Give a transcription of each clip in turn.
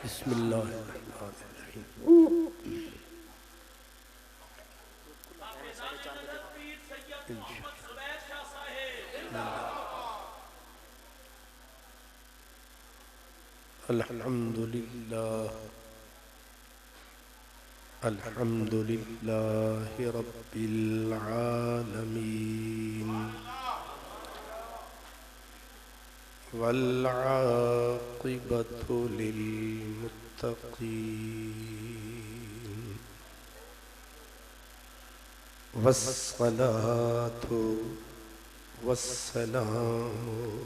بسم اللہ الرحمن الرحیم۔ الحمد للہ الحمد للہ رب العالمین والعاقبۃ للمتقین والصلاة والسلام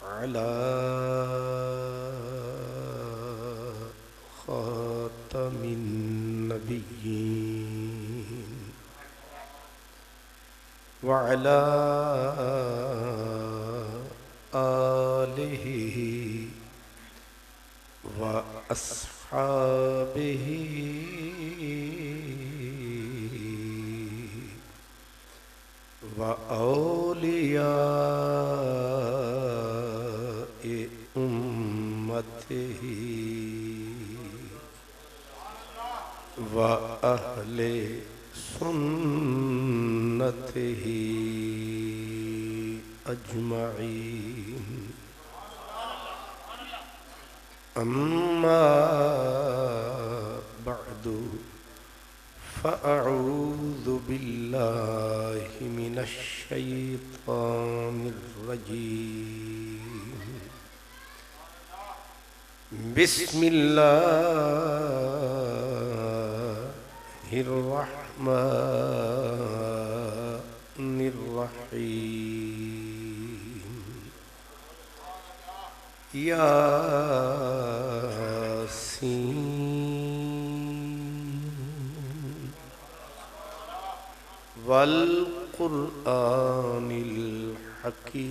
على خاتم النبيين وعلى آله وأصحابه وأولياء أمته وأهل سنته أجمعين أما بعد فأعوذ بالله من الشيطان الرجيم بسم الله الرحمن الرحيم ياسين والقرآن الحكيم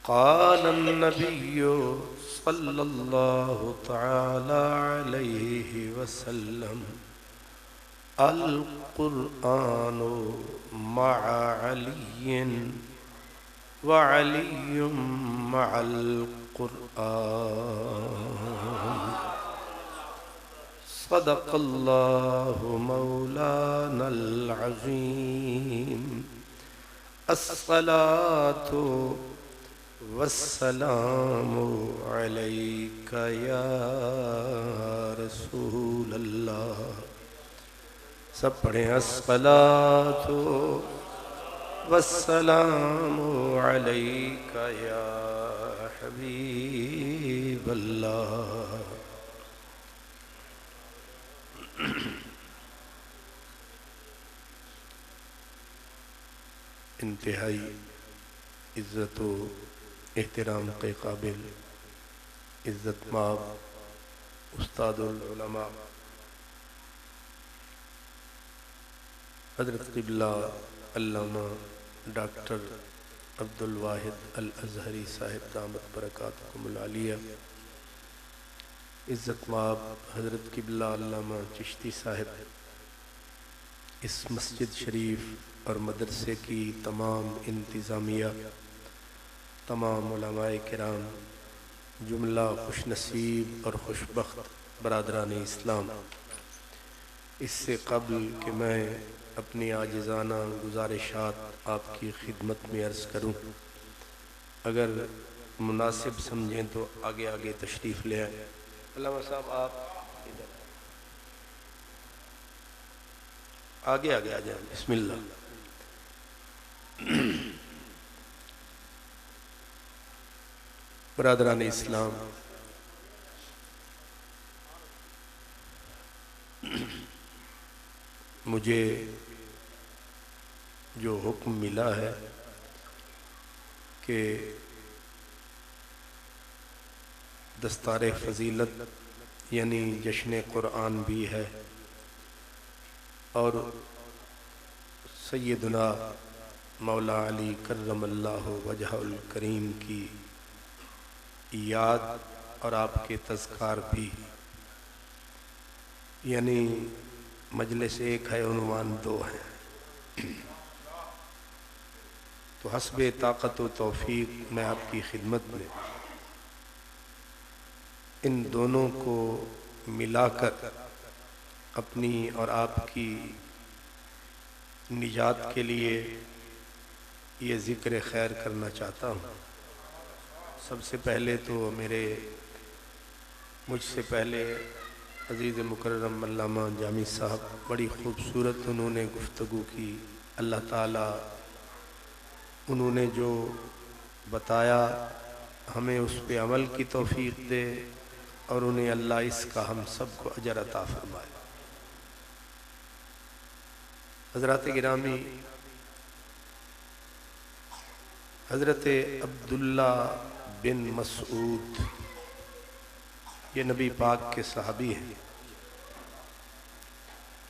قال النبي صلى الله تعالى عليه وسلم القرآن مع علي وعلي مع القرآن صدق الله مولانا العظيم الصلاة والسلام عليك يا رسول الله سب پڑھیں الصلاة والسلام عليك يا حبيب الله انتہائی عزت و احترام کے قابل عزت مآب استاد العلماء حضرت قبلہ علامہ ڈاکٹر عبد الواحد الازہری صاحب دامت برکاتکم العالیہ، عزت مآب حضرت قبلہ علامہ چشتی صاحب، اس مسجد شریف اور مدرسے کی تمام انتظامیہ، تمام علماء کرام، جملہ خوش نصیب اور خوشبخت برادران اسلام، اس سے قبل کہ میں اپنی عاجزانہ گزارشات آپ کی خدمت میں عرض کروں، اگر مناسب سمجھیں تو آگے آگے تشریف لے آئیں۔ علامہ صاحب آپ آگے آگے آ جائیں، بسم اللہ۔ برادران اسلام، مجھے جو حکم ملا ہے کہ دستار فضیلت یعنی جشن قرآن بھی ہے اور سیدنا مولا علی کرم اللہ وجہ الکریم کی یاد اور آپ کے تذکار بھی، یعنی مجلس ایک ہے، عنوان دو ہے۔ تو حسب طاقت و توفیق میں آپ کی خدمت میں ان دونوں کو ملا کر اپنی اور آپ کی نجات کے لیے یہ ذکر خیر کرنا چاہتا ہوں۔ سب سے پہلے تو مجھ سے پہلے عزیز مکرم علامہ جامی صاحب بڑی خوبصورت انہوں نے گفتگو کی۔ اللہ تعالیٰ انہوں نے جو بتایا ہمیں اس پہ عمل کی توفیق دے، اور انہیں اللہ اس کا ہم سب کو اجر عطا فرمائے۔ حضرات گرامی، حضرت عبداللہ بن مسعود یہ نبی پاک کے صحابی ہیں،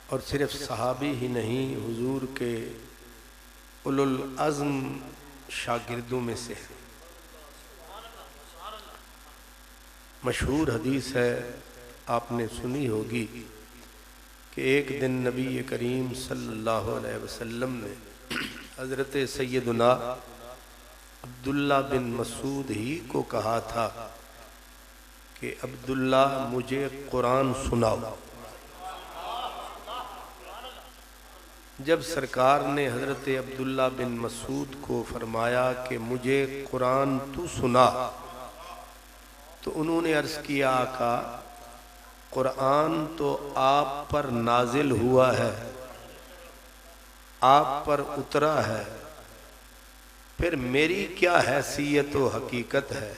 اور صرف صحابی ہی نہیں، حضور کے اولو العزم شاگردوں میں سے ہیں۔ مشہور حدیث ہے، آپ نے سنی ہوگی کہ ایک دن نبی کریم صلی اللہ علیہ وسلم نے حضرت سیدنا عبداللہ بن مسعود ہی کو کہا تھا کہ عبداللہ مجھے قرآن سناؤ۔ جب سرکار نے حضرت عبداللہ بن مسعود کو فرمایا کہ مجھے قرآن تو سنا، تو انہوں نے عرض کیا آقا قرآن تو آپ پر نازل ہوا ہے، آپ پر اترا ہے، پھر میری کیا حیثیت و حقیقت ہے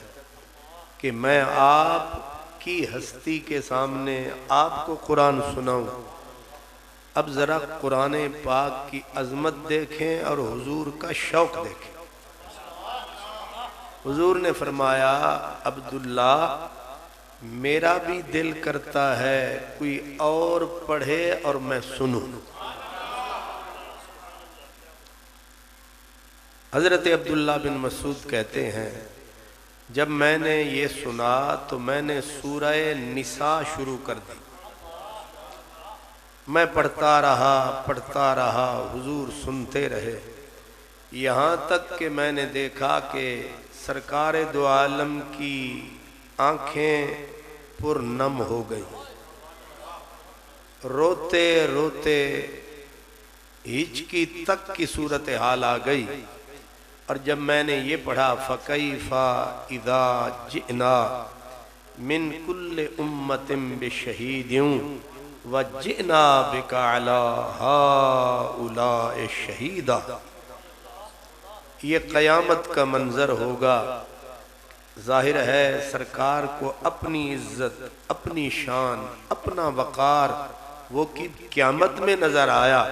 کہ میں آپ کی ہستی کے سامنے آپ کو قرآن سناؤں۔ اب ذرا قرآن پاک کی عظمت دیکھیں اور حضور کا شوق دیکھیں۔ حضور نے فرمایا عبداللہ میرا بھی دل کرتا ہے کوئی اور پڑھے اور میں سنوں۔ حضرت عبداللہ بن مسعود کہتے ہیں جب میں نے یہ سنا تو میں نے سورہ نساء شروع کر دی، میں پڑھتا رہا، حضور سنتے رہے، یہاں تک کہ میں نے دیکھا کہ سرکار دو عالم کی آنکھیں پر نم ہو گئی، روتے روتے ہچکی تک کی صورتحال آ گئی۔ اور جب میں نے یہ پڑھا فَكَيْفَ إِذَا جِئْنَا مِن كُلِّ أُمَّةٍ بِشَهِيدٍ وَجِئْنَا بِكَ عَلَىٰ هَٰؤُلَاءِ شَهِيدًا۔ یہ قیامت کا منظر ہوگا۔ ظاہر ہے سرکار کو اپنی عزت، اپنی شان، اپنا وقار وہ قیامت میں نظر آیا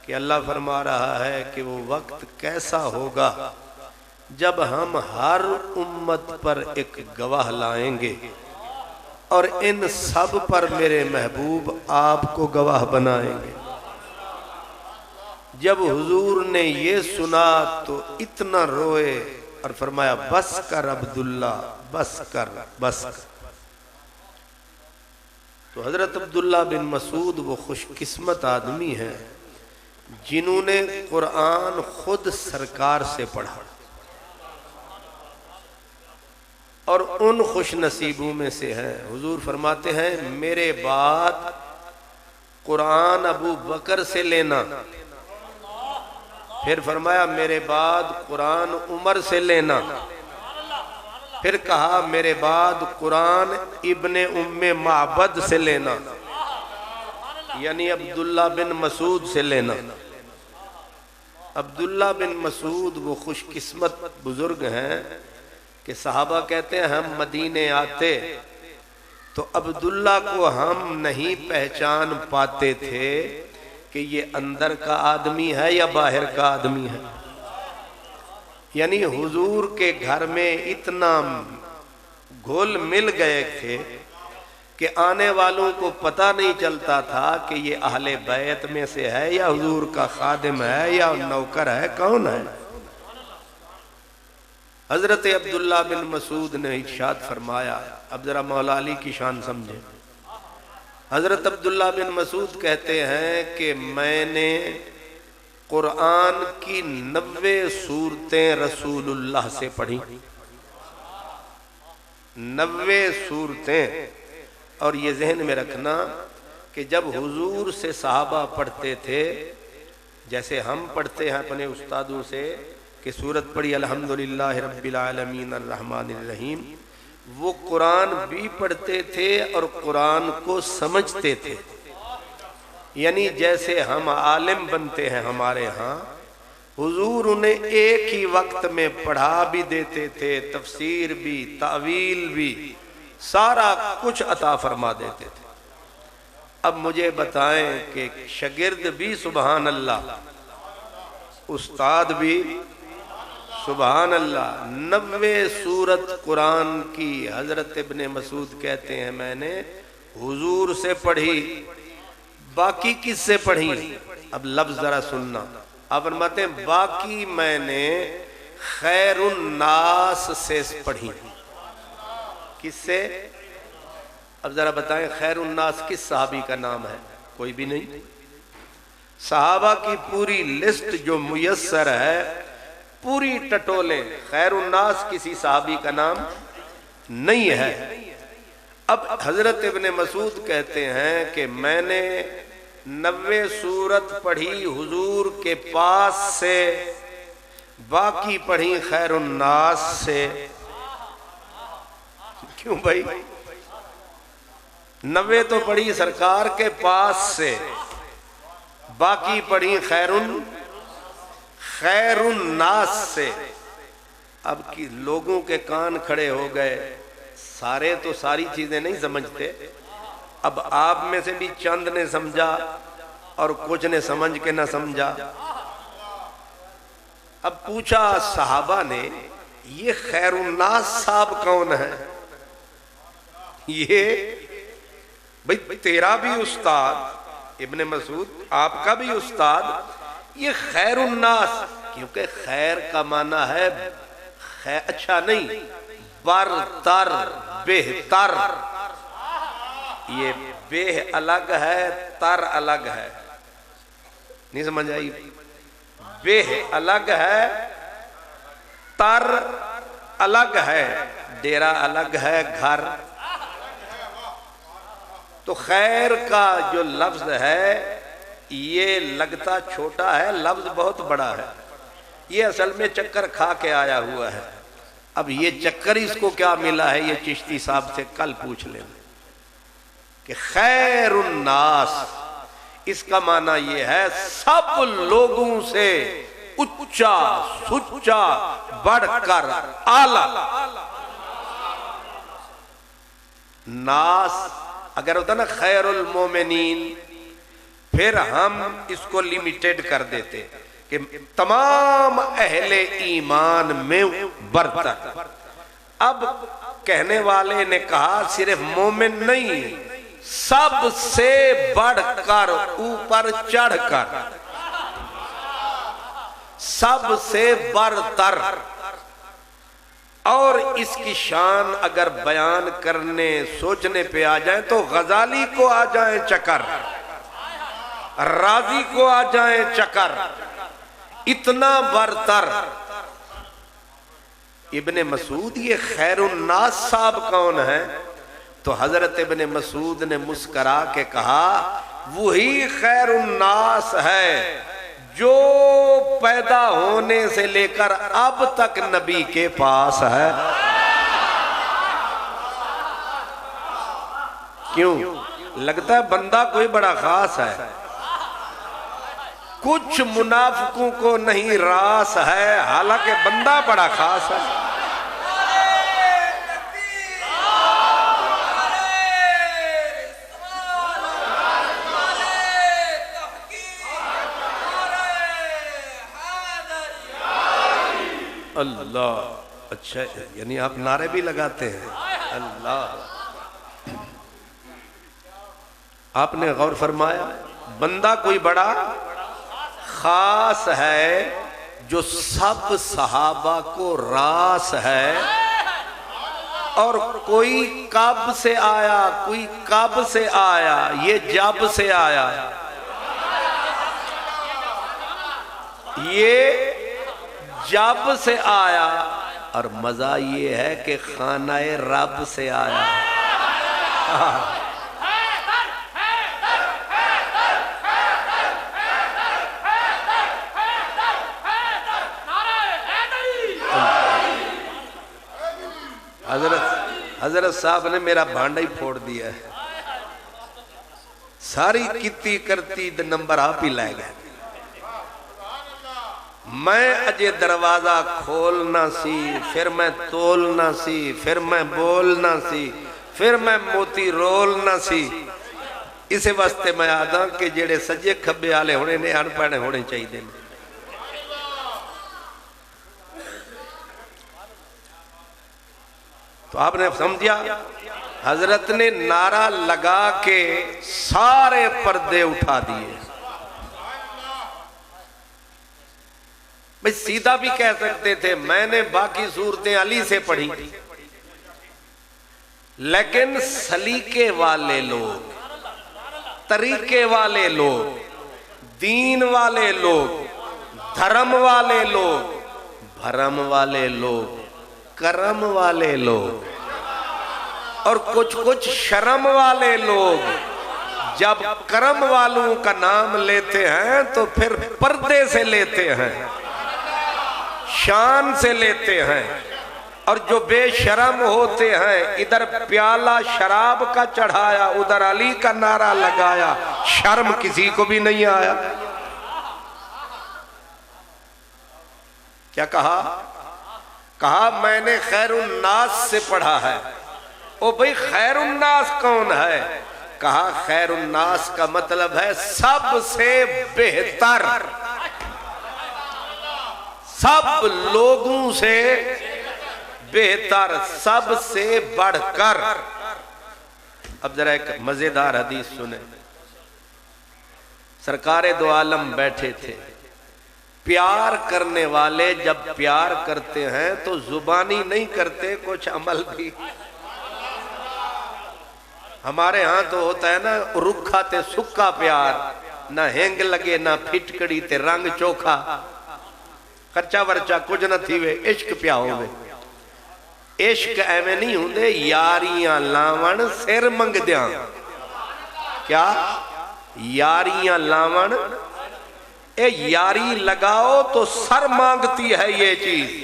کہ اللہ فرما رہا ہے کہ وہ وقت کیسا ہوگا جب ہم ہر امت پر ایک گواہ لائیں گے، اور ان سب پر میرے محبوب آپ کو گواہ بنائیں گے۔ جب حضور نے یہ سنا تو اتنا روئے اور فرمایا بس کر عبداللہ، بس کر، بس کر۔ تو حضرت عبداللہ بن مسعود وہ خوش قسمت آدمی ہیں جنہوں نے قرآن خود سرکار سے پڑھا، اور ان خوش نصیبوں میں سے ہیں۔ حضور فرماتے ہیں میرے بعد قرآن ابو بکر سے لینا، پھر فرمایا میرے بعد قرآن عمر سے لینا، پھر کہا میرے بعد قرآن ابن ام معبد سے لینا، یعنی عبداللہ بن مسعود سے لینا۔ عبداللہ بن مسعود وہ خوش قسمت بزرگ ہیں کہ صحابہ کہتے ہیں ہم مدینے آتے تو عبداللہ کو ہم نہیں پہچان پاتے تھے کہ یہ اندر کا آدمی ہے یا باہر کا آدمی ہے۔ یعنی حضور کے گھر میں اتنا گھل مل گئے تھے کہ آنے والوں کو پتہ نہیں چلتا تھا کہ یہ اہل بیت میں سے ہے یا حضور کا خادم ہے یا نوکر ہے، کون ہے۔ حضرت عبداللہ بن مسعود نے ارشاد فرمایا، اب ذرا مولا علی کی شان سمجھے۔ حضرت عبداللہ بن مسعود کہتے ہیں کہ میں نے قرآن کی 90 سورتیں رسول اللہ سے پڑھی، 90 سورتیں. اور یہ ذہن میں رکھنا کہ جب حضور سے صحابہ پڑھتے تھے جیسے ہم پڑھتے ہیں اپنے استادوں سے کہ سورت پڑھی الحمدللہ رب العالمین الرحمن الرحیم، وہ قرآن بھی پڑھتے تھے اور قرآن کو سمجھتے تھے. یعنی جیسے ہم عالم بنتے ہیں ہمارے ہاں، حضور انہیں ایک ہی وقت میں پڑھا بھی دیتے تھے، تفسیر بھی، تاویل بھی، سارا کچھ عطا فرما دیتے تھے. اب مجھے بتائیں کہ شاگرد بھی سبحان اللہ، استاد بھی سبحان اللہ. 90 سورت قرآن کی حضرت ابن مسعود کہتے ہیں میں نے حضور سے پڑھی. باقی کس سے پڑھی؟ اب لفظ ذرا سننا. آپ فرماتے ہیں باقی میں نے خیر الناس سے پڑھی. کس سے؟ اب ذرا بتائیں خیر الناس کس صحابی کا نام ہے؟ کوئی بھی نہیں. صحابہ کی پوری لسٹ جو میسر ہے پوری ٹٹولیں، خیر الناس کسی صحابی کا نام نہیں ہے. اب حضرت ابن مسعود کہتے ہیں کہ میں نے 90 سورت پڑھی حضور کے پاس سے، باقی پڑھی خیر الناس سے. کیوں بھائی؟ 90 تو پڑھی سرکار کے پاس سے، باقی پڑھی خیر الناس سے. اب کی لوگوں کے کان کھڑے ہو گئے، سارے تو ساری چیزیں نہیں سمجھتے. اب آپ میں سے بھی چند نے سمجھا اور کچھ نے سمجھ کے نہ سمجھا. اب پوچھا صحابہ نے یہ خیر الناس صاحب کون ہے؟ یہ بھئی تیرا بھی استاد ابن مسعود، آپ کا بھی استاد، یہ خیر الناس، کیونکہ خیر کا معنی ہے اچھا نہیں، برتر، بہتر. یہ بہ الگ ہے، تر الگ ہے. نہیں سمجھ آئی؟ بہ الگ ہے، تر الگ ہے، ڈیرا الگ ہے، گھر. تو خیر کا جو لفظ ہے یہ لگتا چھوٹا ہے، لفظ بہت بڑا ہے. یہ اصل میں چکر کھا کے آیا ہوا ہے. اب یہ چکر اس کو کیا ملا ہے یہ چشتی صاحب سے کل پوچھ لیں کہ خیر الناس اس کا معنی یہ ہے سب لوگوں سے اچا سچا بڑھ کر اعلیٰ. ناس اگر ہوتا نا خیر المومنین، پھر ہم اس کو لیمیٹڈ کر دیتے کہ تمام اہل ایمان میں برتر. اب کہنے والے نے کہا صرف مومن نہیں، سب سے بڑھ کر، اوپر چڑھ کر، سب سے برتر. اور اس کی شان اگر بیان کرنے سوچنے پہ آ جائیں تو غزالی کو آ جائیں چکر، رازی کو آ جائیں چکر. اتنا برتر. ابن مسعود یہ خیر الناس صاحب کون ہے؟ تو حضرت ابن مسعود نے مسکرا کے کہا وہی خیر الناس ہے جو پیدا ہونے سے لے کر اب تک نبی کے پاس ہے. کیوں؟ لگتا ہے بندہ کوئی بڑا خاص ہے. کچھ منافقوں کو نہیں راس ہے، حالانکہ بندہ بڑا خاص ہے. اللہ، اچھا یعنی آپ نعرے بھی لگاتے ہیں. اللہ، آپ نے غور فرمایا بندہ کوئی بڑا خاص ہے جو سب صحابہ کو راس ہے، اور کوئی کب سے آیا، کوئی کب سے آیا، یہ جب سے آیا. یہ جب سے آیا، اور مزہ یہ ہے کہ خانہ رب سے آیا۔ حضرت صاحب نے میرا بھانڈا ہی پھوڑ دیا ہے، ساری کتی کرتی نمبر آپ ہی لائے گئے۔ میں اجے دروازہ کھولنا سی، پھر میں تولنا سی، پھر میں بولنا سی، پھر میں موتی رولنا سی۔ اسے واسطے میں آدھا کہ جڑے سجے کھبے آلے ہونے نے ان پڑھنے ہونے چاہیے دیں۔ تو آپ نے سمجھا، حضرت نے نعرہ لگا کے سارے پردے اٹھا دیے۔ بھئی سیدھا بھی کہہ سکتے تھے میں نے باقی صورتیں علی سے پڑھی، لیکن سلیقے والے لوگ، طریقے والے لوگ، دین والے لوگ، دھرم والے لوگ، بھرم والے لوگ، کرم والے لوگ اور کچھ شرم والے لوگ جب کرم والوں کا نام لیتے ہیں تو پھر پردے سے لیتے ہیں، شان سے لیتے ہیں، اور جو بے شرم ہوتے ہیں ادھر پیالہ شراب کا چڑھایا، ادھر علی کا نعرہ لگایا، شرم کسی کو بھی نہیں آیا۔ کیا کہا؟ کہا میں نے خیر الناس سے پڑھا ہے۔ او بھئی خیر الناس کون ہے؟ کہا خیر الناس کا مطلب ہے سب سے بہتر، سب لوگوں سے بہتر، سب سے بڑھ کر۔ اب ذرا ایک مزیدار حدیث سنیں۔ سرکار دو عالم بیٹھے تھے، پیار کرنے والے جب پیار کرتے ہیں تو زبانی نہیں کرتے، کچھ عمل بھی۔ ہمارے ہاں تو ہوتا ہے نا رکھا تے سکا پیار، نہ ہینگ لگے نہ پھٹکڑی تے رنگ چوکھا، خرچہ ورچہ کچھ نہ تھیوے، عشق پیا ہوئے۔ عشق ایویں نہیں ہوندے یاریاں لاون سر منگ دیاں۔ کیا؟ یاریاں لاون، اے یاری لگاؤ تو سر مانگتی ہے یہ چیز۔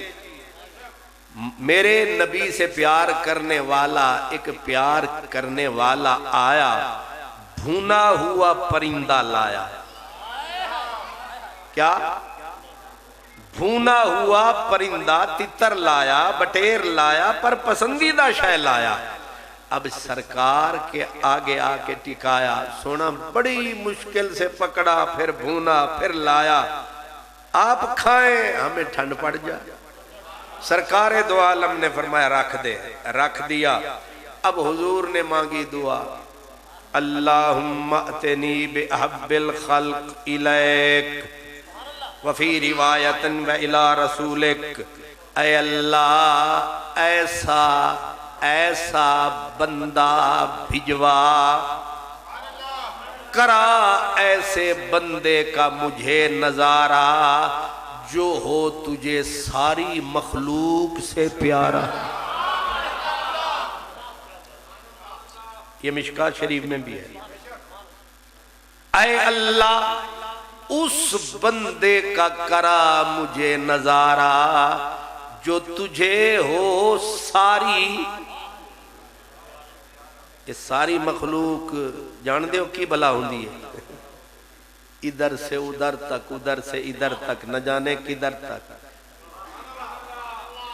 میرے نبی سے پیار کرنے والا، ایک پیار کرنے والا آیا، بھونا ہوا پرندہ لایا۔ کیا؟ بھونا ہوا پرندہ، تتر لایا، بٹیر لایا، پر پسندیدہ شے لایا۔ اب سرکار کے آگے آ کے ٹکایا، سونا بڑی مشکل سے پکڑا، پھر بھونا، پھر لایا۔ آپ کھائیں، ہمیں ٹھنڈ پڑ جائے۔ سرکار دو عالم نے فرمایا رکھ دے، رکھ دیا۔ اب حضور نے مانگی دعا، اللہم اتنی بأحب الخلق الیک وفی روایت و الی رسولک، اے اللہ ایسا ایسا بندہ بھجوا، کرا ایسے بندے کا مجھے نظارہ جو ہو تجھے ساری مخلوق سے پیارا۔ یہ مشکات شریف میں بھی ہے۔ اے اللہ اس بندے کا کرا مجھے نظارہ جو تجھے ہو ساری، یہ ساری مخلوق جان دے ہو کی بلا ہوندی ہے، ادھر سے ادھر تک، ادھر سے ادھر تک، نہ جانے کدھر تک۔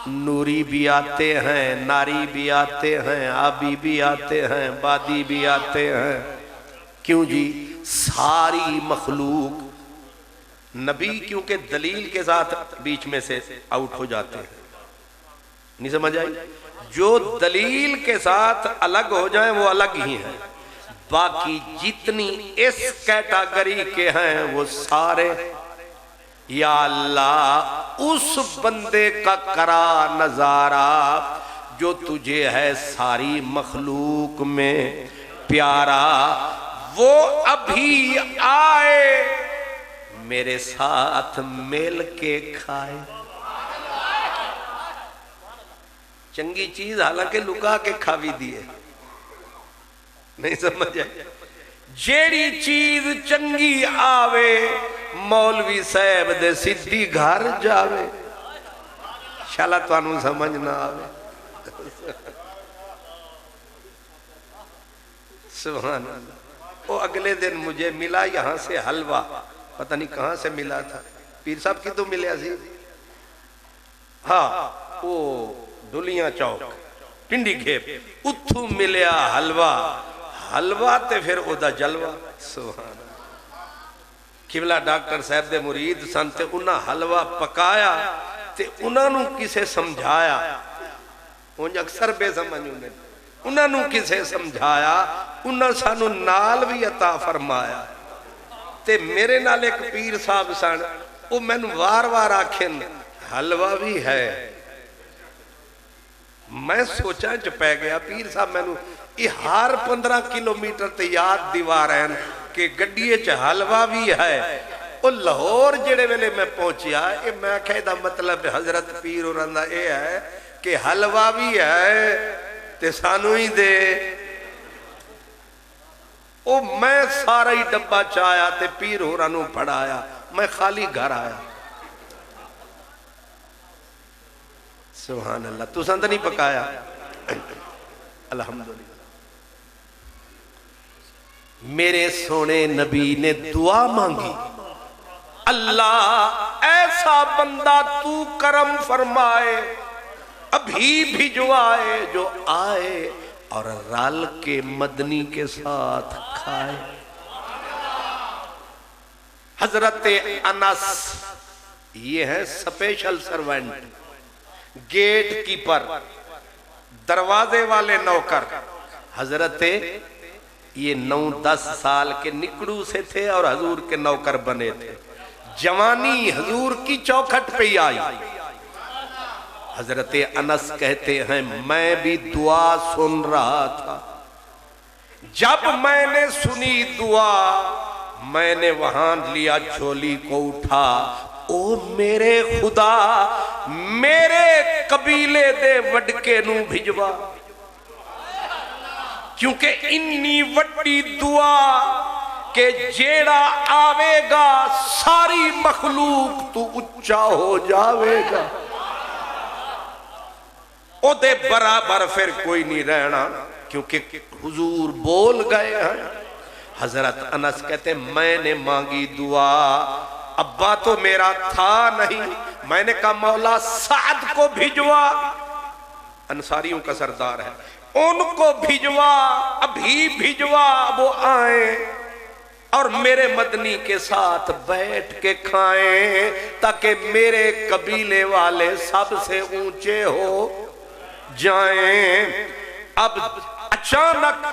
نوری بھی آتے ہیں، ناری بھی آتے ہیں، آبی بھی آتے ہیں، بادی بھی آتے ہیں۔ کیوں جی؟ ساری مخلوق۔ نبی کیونکہ دلیل کے ساتھ بیچ میں سے آؤٹ ہو جاتے ہیں، نہیں سمجھ آئی؟ جو دلیل کے ساتھ الگ ہو جائیں وہ الگ ہی ہیں، باقی جتنی اس کیٹاگری کے ہیں وہ سارے۔ یا اللہ اس بندے کا کرا نظارہ جو تجھے ہے ساری مخلوق میں پیارا، وہ ابھی آئے میرے ساتھ میل کے کھائے. چنگی چیز حالانکہ لکا کے کھاوی دیئے. نہیں سمجھے؟ جیڑی چیز چنگی آوے مولوی صاحب دے سدھی گھر جاوے. شالا توانوں سمجھ نہ آوے. سبحان اللہ. وہ اگلے دن مجھے ملا یہاں سے حلوہ، پتہ نہیں کہاں سے ملا تھا. پیر صاحب کی تو ملیا سی. ہاں وہ ڈولیاں چوک پنڈی کھیپ اتھو ملیا حلوہ. حلوہ تے پھر او دا جلوہ. سبحان اللہ. قبلہ ڈاکٹر صاحب دے مرید سن تے انہاں حلوہ پکایا تے انہاں نو کسے سمجھایا. انہاں اکثر بے سمجھ انہاں نو کسے سمجھایا. انہاں سانو نال بھی عطا فرمایا. تے میرے نال ایک پیر صاحب سن او میں نو وار وار آکھن حلوہ بھی ہے. میں سوچا چ پہ گیا پیر صاحب میں نو یہ ہر 15 کلومیٹر تے یاد دیوار ہیں کہ گڈیے چ حلوہ بھی ہے. وہ لاہور جڑے ویلے میں پہنچیا یہ میں کہے دا مطلب حضرت پیر اور اندہ یہ ہے کہ حلوہ بھی ہے تے سانو ہی دے. او میں سارا ہی ڈبہ چایا تے پیر ہو رانو پڑھایا. میں خالی گھر آیا. سبحان اللہ. تو سندھ نہیں پکایا؟ الحمدللہ. میرے سونے نبی نے دعا مانگی اللہ ایسا بندہ تو کرم فرمائے ابھی بھجوائے جو آئے اور رال کے مدنی کے ساتھ کھائے. حضرت انس یہ ہے سپیشل سروینٹ، گیٹ کیپر، دروازے والے نوکر. حضرت یہ 9-10 سال کے نکڑو سے تھے اور حضور کے نوکر بنے تھے. جوانی حضور کی چوکھٹ پہ ہی آئی. حضرت انس کہتے ہیں میں بھی دعا سن رہا تھا. جب میں نے سنی دعا میں نے وہاں لیا جھولی کو اٹھا. او میرے خدا میرے قبیلے دے وڈکے نو بھجوا کیونکہ انی وڈی دعا کہ جیڑا آوے گا ساری مخلوق تو اچھا ہو جاوے گا. او دے برابر پھر کوئی نہیں رہنا کیونکہ حضور بول گئے ہیں. حضرت انس کہتے ہیں میں نے مانگی دعا. ابا تو میرا تھا نہیں. میں نے کہا مولا سعد کو بھجوا، انصاریوں کا سردار ہے، ان کو بھجوا، ابھی بھجوا وہ آئیں اور میرے مدنی کے ساتھ بیٹھ کے کھائیں تاکہ میرے قبیلے والے سب سے اونچے ہو جائیں. اب اچانک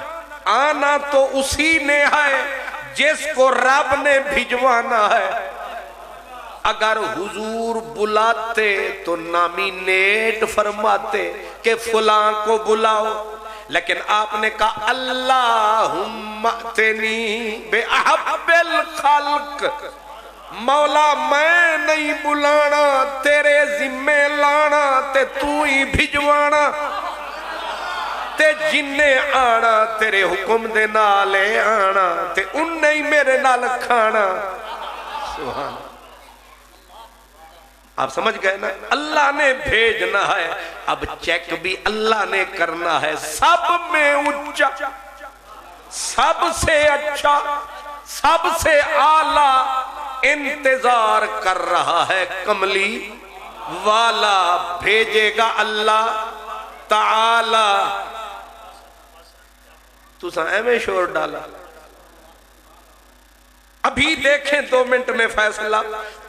آنا تو اسی نے ہے جس کو رب نے بھجوانا ہے. اگر حضور بلاتے تو نامینیٹ فرماتے کہ فلاں کو بلاؤ، لیکن آپ نے کہا اللہم اتنی بے احب الخلق. مولا میں نہیں بلانا تیرے ذمہ لانا تے تو ہی بھجوانا تے جننے آنا تیرے حکم دے نالے آنا تے انہیں ہی میرے نال کھانا. سبحان. آپ سمجھ گئے نا؟ اللہ نے بھیجنا ہے. اب چیک بھی اللہ نے کرنا ہے. سب میں اونچا، سب سے اچھا، سب سے اعلیٰ انتظار کر رہا ہے کملی والا. بھیجے گا اللہ تعالی. تو سا ایمیں شور ڈالا. ابھی دیکھیں 2 منٹ میں فیصلہ.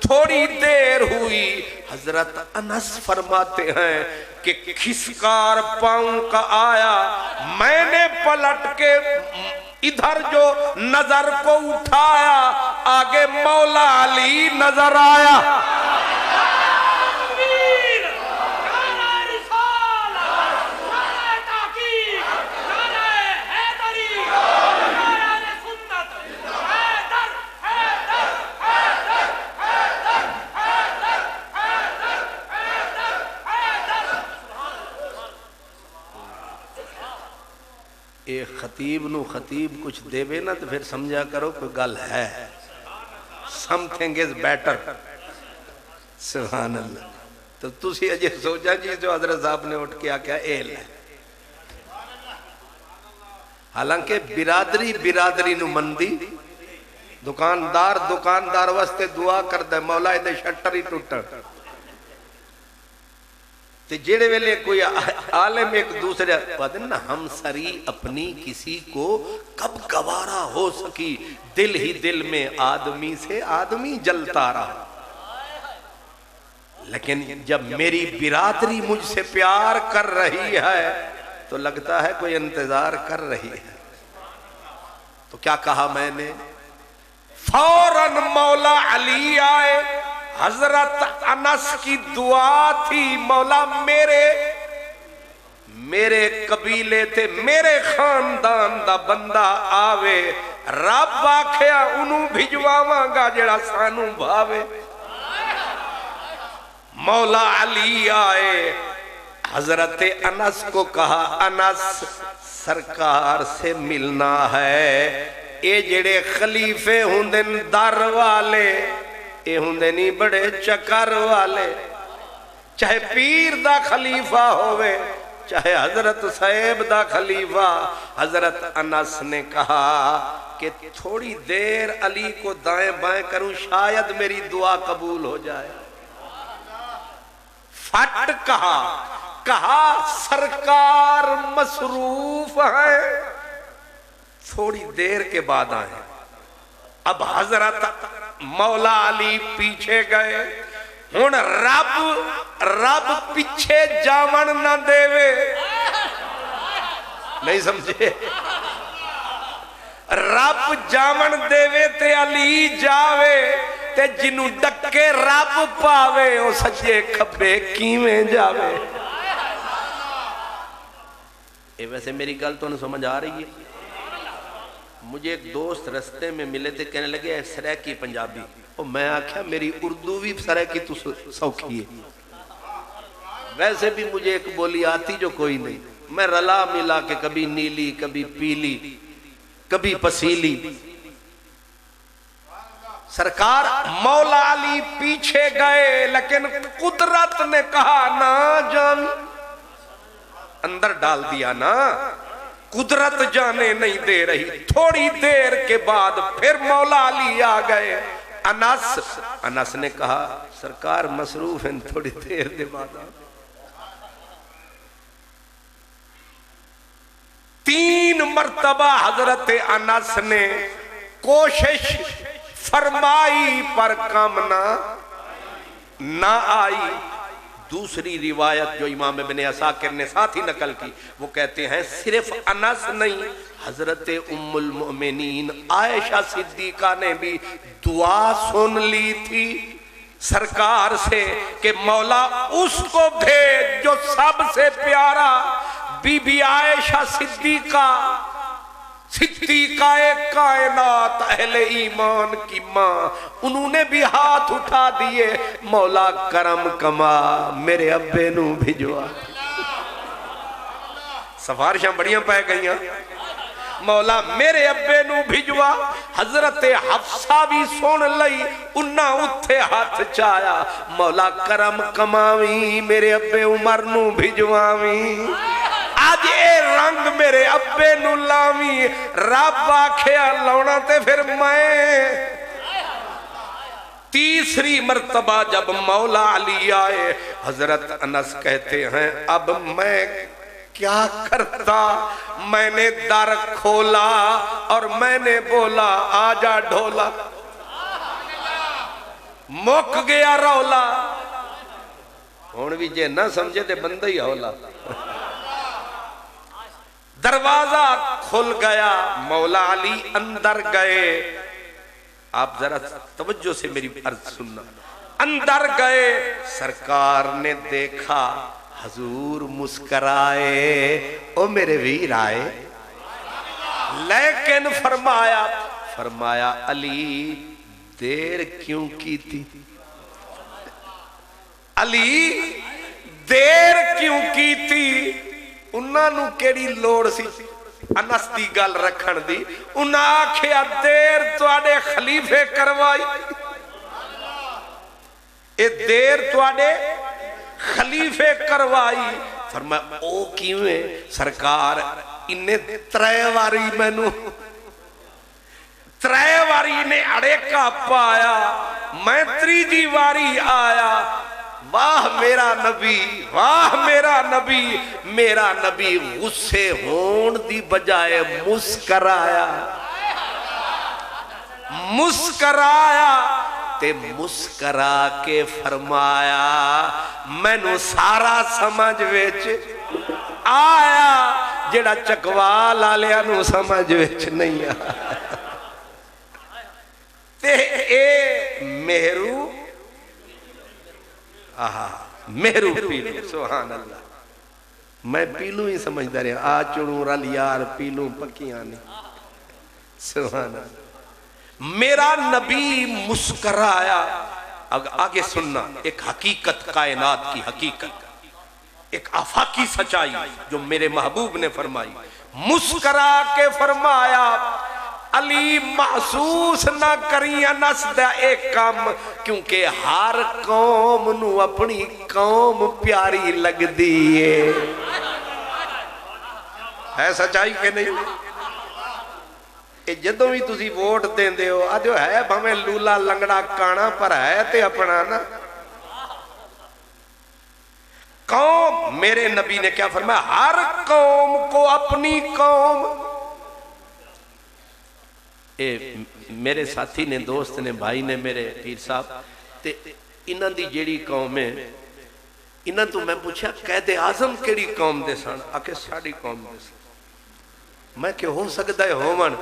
تھوڑی دیر ہوئی. حضرت انس فرماتے ہیں کہ کھسکار پاؤں کا آیا. میں نے پلٹ کے ادھر جو نظر کو اٹھایا آگے مولا علی نظر آیا. ایک خطیب نو خطیب کچھ دے بے نا تو پھر سمجھا کرو کوئی گل ہے. something is better. سبحان اللہ. تو تسی اجے سوچا جی جو حضرت صاحب نے اٹھ کے آکیا ایل ہے. حالانکہ برادری برادری نو مندی دکاندار دکاندار واسطے دعا کردہ مولا دے شٹر ہی ٹوٹر. تے جیڑے ویلے کوئی عالم ایک دوسرے پتہ نا ہم سری اپنی کسی کو کب گوارا ہو سکی دل ہی دل میں آدمی سے آدمی جلتا رہا. لیکن جب میری برادری مجھ سے پیار کر رہی ہے تو لگتا ہے کوئی انتظار کر رہی ہے. تو کیا کہا میں نے؟ فوراً مولا علی آئے. حضرت انس کی دعا تھی مولا میرے قبیلے تھے میرے خاندان دا بندہ آوے رب آکھیا انہوں بھجواواں گا جڑا سانو بھاوے. مولا علی آئے حضرت انس کو کہا انس سرکار سے ملنا ہے. اے جڑے خلیفے ہوندن در والے اے ہوندے نہیں بڑے چکر والے. چاہے پیر دا خلیفہ ہوئے چاہے حضرت صاحب دا خلیفہ. حضرت انس نے کہا کہ تھوڑی دیر علی کو دائیں بائیں کروں شاید میری دعا قبول ہو جائے. پھٹ کہا سرکار مصروف ہیں تھوڑی دیر کے بعد آئیں. اب حضرت مولا علی پیچھے گئے. ہن رب پیچھے جاون نہ دیوے. نہیں سمجھے؟ رب جاون دیوے تے علی جاوے تے جنوں ڈکے رب پاوے او سجے کھبے کیویں جاوے. اے ویسے میری گل تو سمجھ آ رہی ہے؟ مجھے ایک دوست رستے میں ملے تھے کہنے لگے سریکی پنجابی. میں آکھیا میری اردو بھی سریکی تو سوکھی ہے. ویسے بھی مجھے ایک بولی آتی جو کوئی نہیں. میں رلا ملا کے کبھی نیلی کبھی پیلی کبھی پسیلی. سرکار مولا علی پیچھے گئے لیکن قدرت نے کہا نہ جان. اندر ڈال دیا نا. قدرت جانے نہیں دے رہی. تھوڑی دیر کے بعد پھر مولا علی آ گئے. انس نے کہا سرکار مصروف ہیں تھوڑی دیر دے بعد. 3 مرتبہ حضرت انس نے کوشش فرمائی پر کام نہ آئی. دوسری روایت جو امام ابن عساکر نے ساتھ ہی نقل کی وہ کہتے ہیں صرف انس نہیں حضرت ام المؤمنین عائشہ صدیقہ نے بھی دعا سن لی تھی سرکار سے کہ مولا اس کو بھیج جو سب سے پیارا بی بی عائشہ صدیقہ کائنات اہل ایمان کی ماں. انہوں نے بھی ہاتھ اٹھا دیے مولا کرم کما میرے ابے نو بھجوا. سفارشاں بڑیاں پہ گئیاں. مولا میرے ابے نو بھجوا. حضرت حفصہ بھی سن لئی انہاں اتھے ہاتھ چایا مولا کرم کماویں میرے ابے عمر نو بھجواویں. آج اے رنگ میرے ابے نو لاویں. رب آکھیا لاؤنا تے پھر میں. تیسری مرتبہ جب مولا علی آئے حضرت انس کہتے ہیں اب میں کیا کرتا. میں نے در کھولا اور میں نے بولا آجا ڈھولا. مک گیا رولا. ہون بھی جے نہ سمجھے تے بندہ ہی ہولا. دروازہ کھل گیا. مولا علی اندر گئے. آپ ذرا توجہ سے میری عرض سننا. اندر گئے سرکار نے دیکھا حضور مسکرائے او میرے ویر آئے. لیکن فرمایا علی دیر کیوں کی تھی. علی دیر کیوں کی تھی. انہاں نو کیڑی لوڑ سی. انس دی گل رکھن دی انہاں آکھیا دیر تواڈے خلیفے کروائی اے دیر تواڈے خلیفے کروائی فرمایا او کیویں سرکار انہیں 3 واری مینوں 3 واری نے اڑیکا پایا میں 3 واری آیا واہ میرا نبی واہ میرا نبی میرا نبی غصے ہون دی بجائے مسکرایا تے مسکرا کے فرمایا مینوں سارا سمجھ وچ آیا جڑا چکوال آلیاں نو سمجھ وچ نہیں آیا تے اے مہرو مہرو پیلو سبحان اللہ میں پیلو ہی سمجھدا رہا چڑوں رل یار پیلو پکیاں نہیں سبحان اللہ میرا نبی مسکرایا آگے سننا ایک حقیقت کائنات کی حقیقت ایک آفاقی سچائی جو میرے محبوب نے فرمائی مسکرا کے فرمایا علی محسوس نہ کری انس دا ایک کام کیونکہ ہر قوم نو اپنی قوم پیاری لگ دیئے ہے سچائی کہ نہیں جدوں بھی تسی ووٹ دیں دے ہو آدھو ہے بھامیں لولا لنگڑا کانا پر ہے تے اپنا نا قوم میرے نبی نے کیا فرمایا ہر قوم کو اپنی قوم میرے ساتھی نے دوست نے بھائی نے میرے پیر صاحب تے انہاں دی جیڑی قوم ہے انہاں تو میں پوچھا قائد اعظم کیڑی قوم دے سن آکے ساڑی قوم دے سن میں کہ ہو سکتا ہے ہومن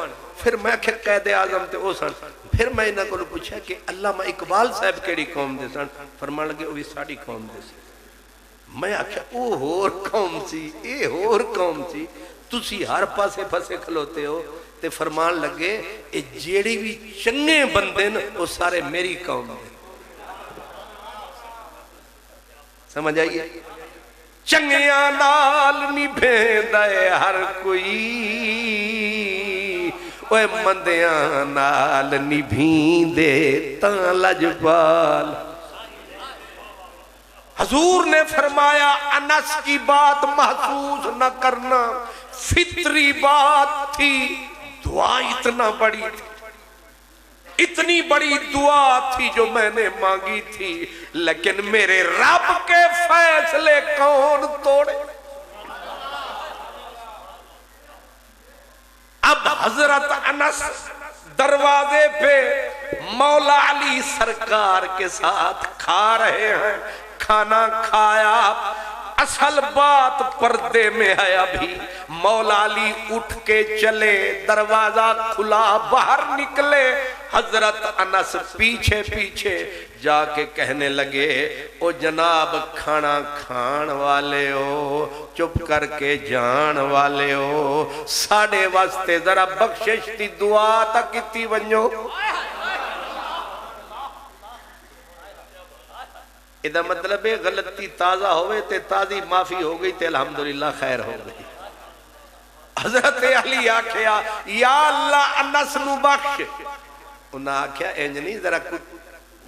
پھر میں کہ قائد اعظم تے او سن پھر میں انہاں کو پوچھا کہ علامہ اقبال صاحب کیڑی قوم دے سن فرمان لگے وہ ساڑی قوم دے سن میں آکھیا او ہور قوم سی اے ہور قوم سی تسی ہر پاسے پھسے کھلوتے ہو تے فرمان لگے اے جیڑی بھی چنگے بندے نا وہ سارے میری قوم دے سمجھ آئیے چنگیاں نال نبھیندے ہر کوئی اوے مندیاں نال نبھیندے تاں لجبال حضور نے فرمایا انس کی بات محسوس نہ کرنا فطری بات تھی دعا اتنا بڑی تھی اتنی بڑی دعا تھی جو میں نے مانگی تھی لیکن میرے رب کے فیصلے کون توڑے اب حضرت انس دروازے پہ مولا علی سرکار کے ساتھ کھا رہے ہیں کھانا کھایا اصل بات پردے میں ہے ابھی مولا علی اٹھ کے چلے دروازہ کھلا باہر نکلے حضرت انس پیچھے پیچھے جا کے کہنے لگے او جناب کھانا کھان والے ہو چپ کر کے جان والے ہو ساڑھے واسطے ذرا بخشش دی دعا تک کتی ونجو ادھا مطلب ہے غلطی تازہ ہوئے تے تازی معافی ہو گئی تے الحمدللہ خیر ہو گئی حضرت علی آکھیا یا اللہ انس نو بخش انہاں آکھیا انج نہیں ذرا کچھ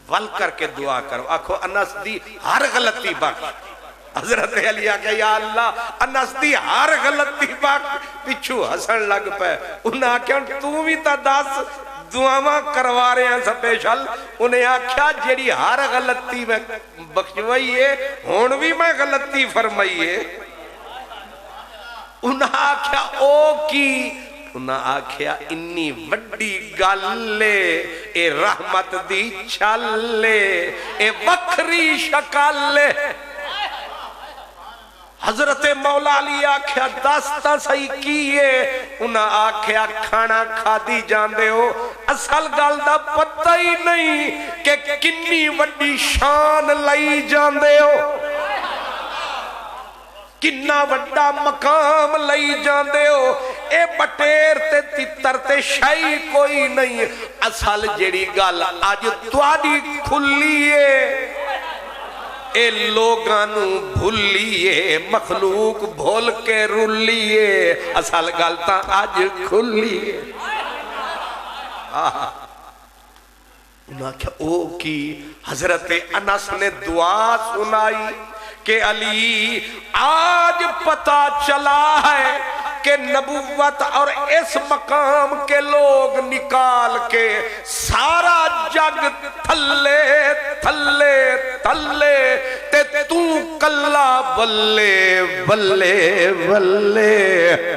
ول کر کے دعا کرو آکھو انس دی ہر غلطی بخش حضرت علی آکھیا یا اللہ انس دی ہر غلطی بخش پچھو حسن لگ پہ انہاں آکھیا تو بھی تا دس دعاواں کروا رہے ہیں سپیشل انہیں آکھیا جیڑی ہر غلطی میں بخشوائیے ہون بھی میں غلطی فرمائیے انہاں آکھیا او کی انہاں آکھیا انی وڈی گالے اے رحمت دی چالے اے وکری شکالے حضرت مولا علی آکھیا دستا صحیح کیے انہاں آکھیا کھانا کھا دی جاندے ہو اصل گل دا پتہ ہی نہیں کہ کنی وڈی شان لئی جاندے ہو کننا وڈا مقام لئی جاندے ہو اے بٹیر تے تتر تے شائی کوئی نہیں اصل جیڑی گل آج تواری کھلیے اے لوگانو بھولیے مخلوق بھول کے رلیے اصل گلتا آج کھلیے انہاں کیا او کی حضرت انس نے دعا سنائی کہ علی آج پتا چلا ہے کہ نبوت اور اس مقام کے لوگ نکال کے سارا جگ تھلے تھلے تھلے تے تو کلا بلے بلے بلے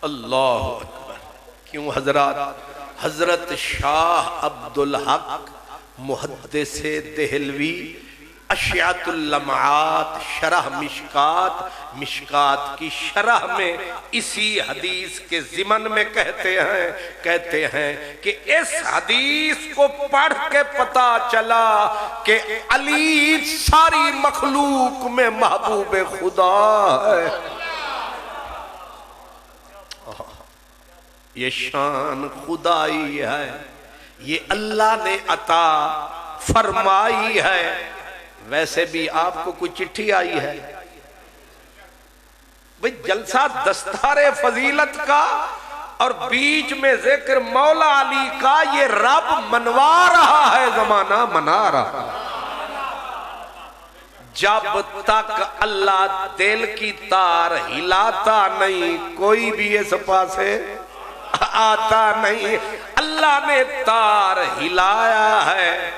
اللہ اکبر کیوں حضرات حضرت شاہ عبدالحق محدث دہلوی اشعت اللمعات شرح مشکات مشکات کی شرح میں اسی حدیث کے ضمن میں کہتے ہیں کہ اس حدیث کو پڑھ کے پتا چلا کہ علی ساری مخلوق میں محبوب خدا ہے یہ شان خدائی ہے یہ اللہ نے عطا فرمائی ہے ویسے بھی آپ کو کوئی چٹھی آئی ہے بھئی جلسہ دستار فضیلت کا اور بیچ میں ذکر مولا علی کا یہ رب منوا رہا ہے زمانہ منا رہا جب تک اللہ دل کی تار ہلاتا نہیں کوئی بھی اس پاسے آتا نہیں اللہ نے تار ہلایا ہے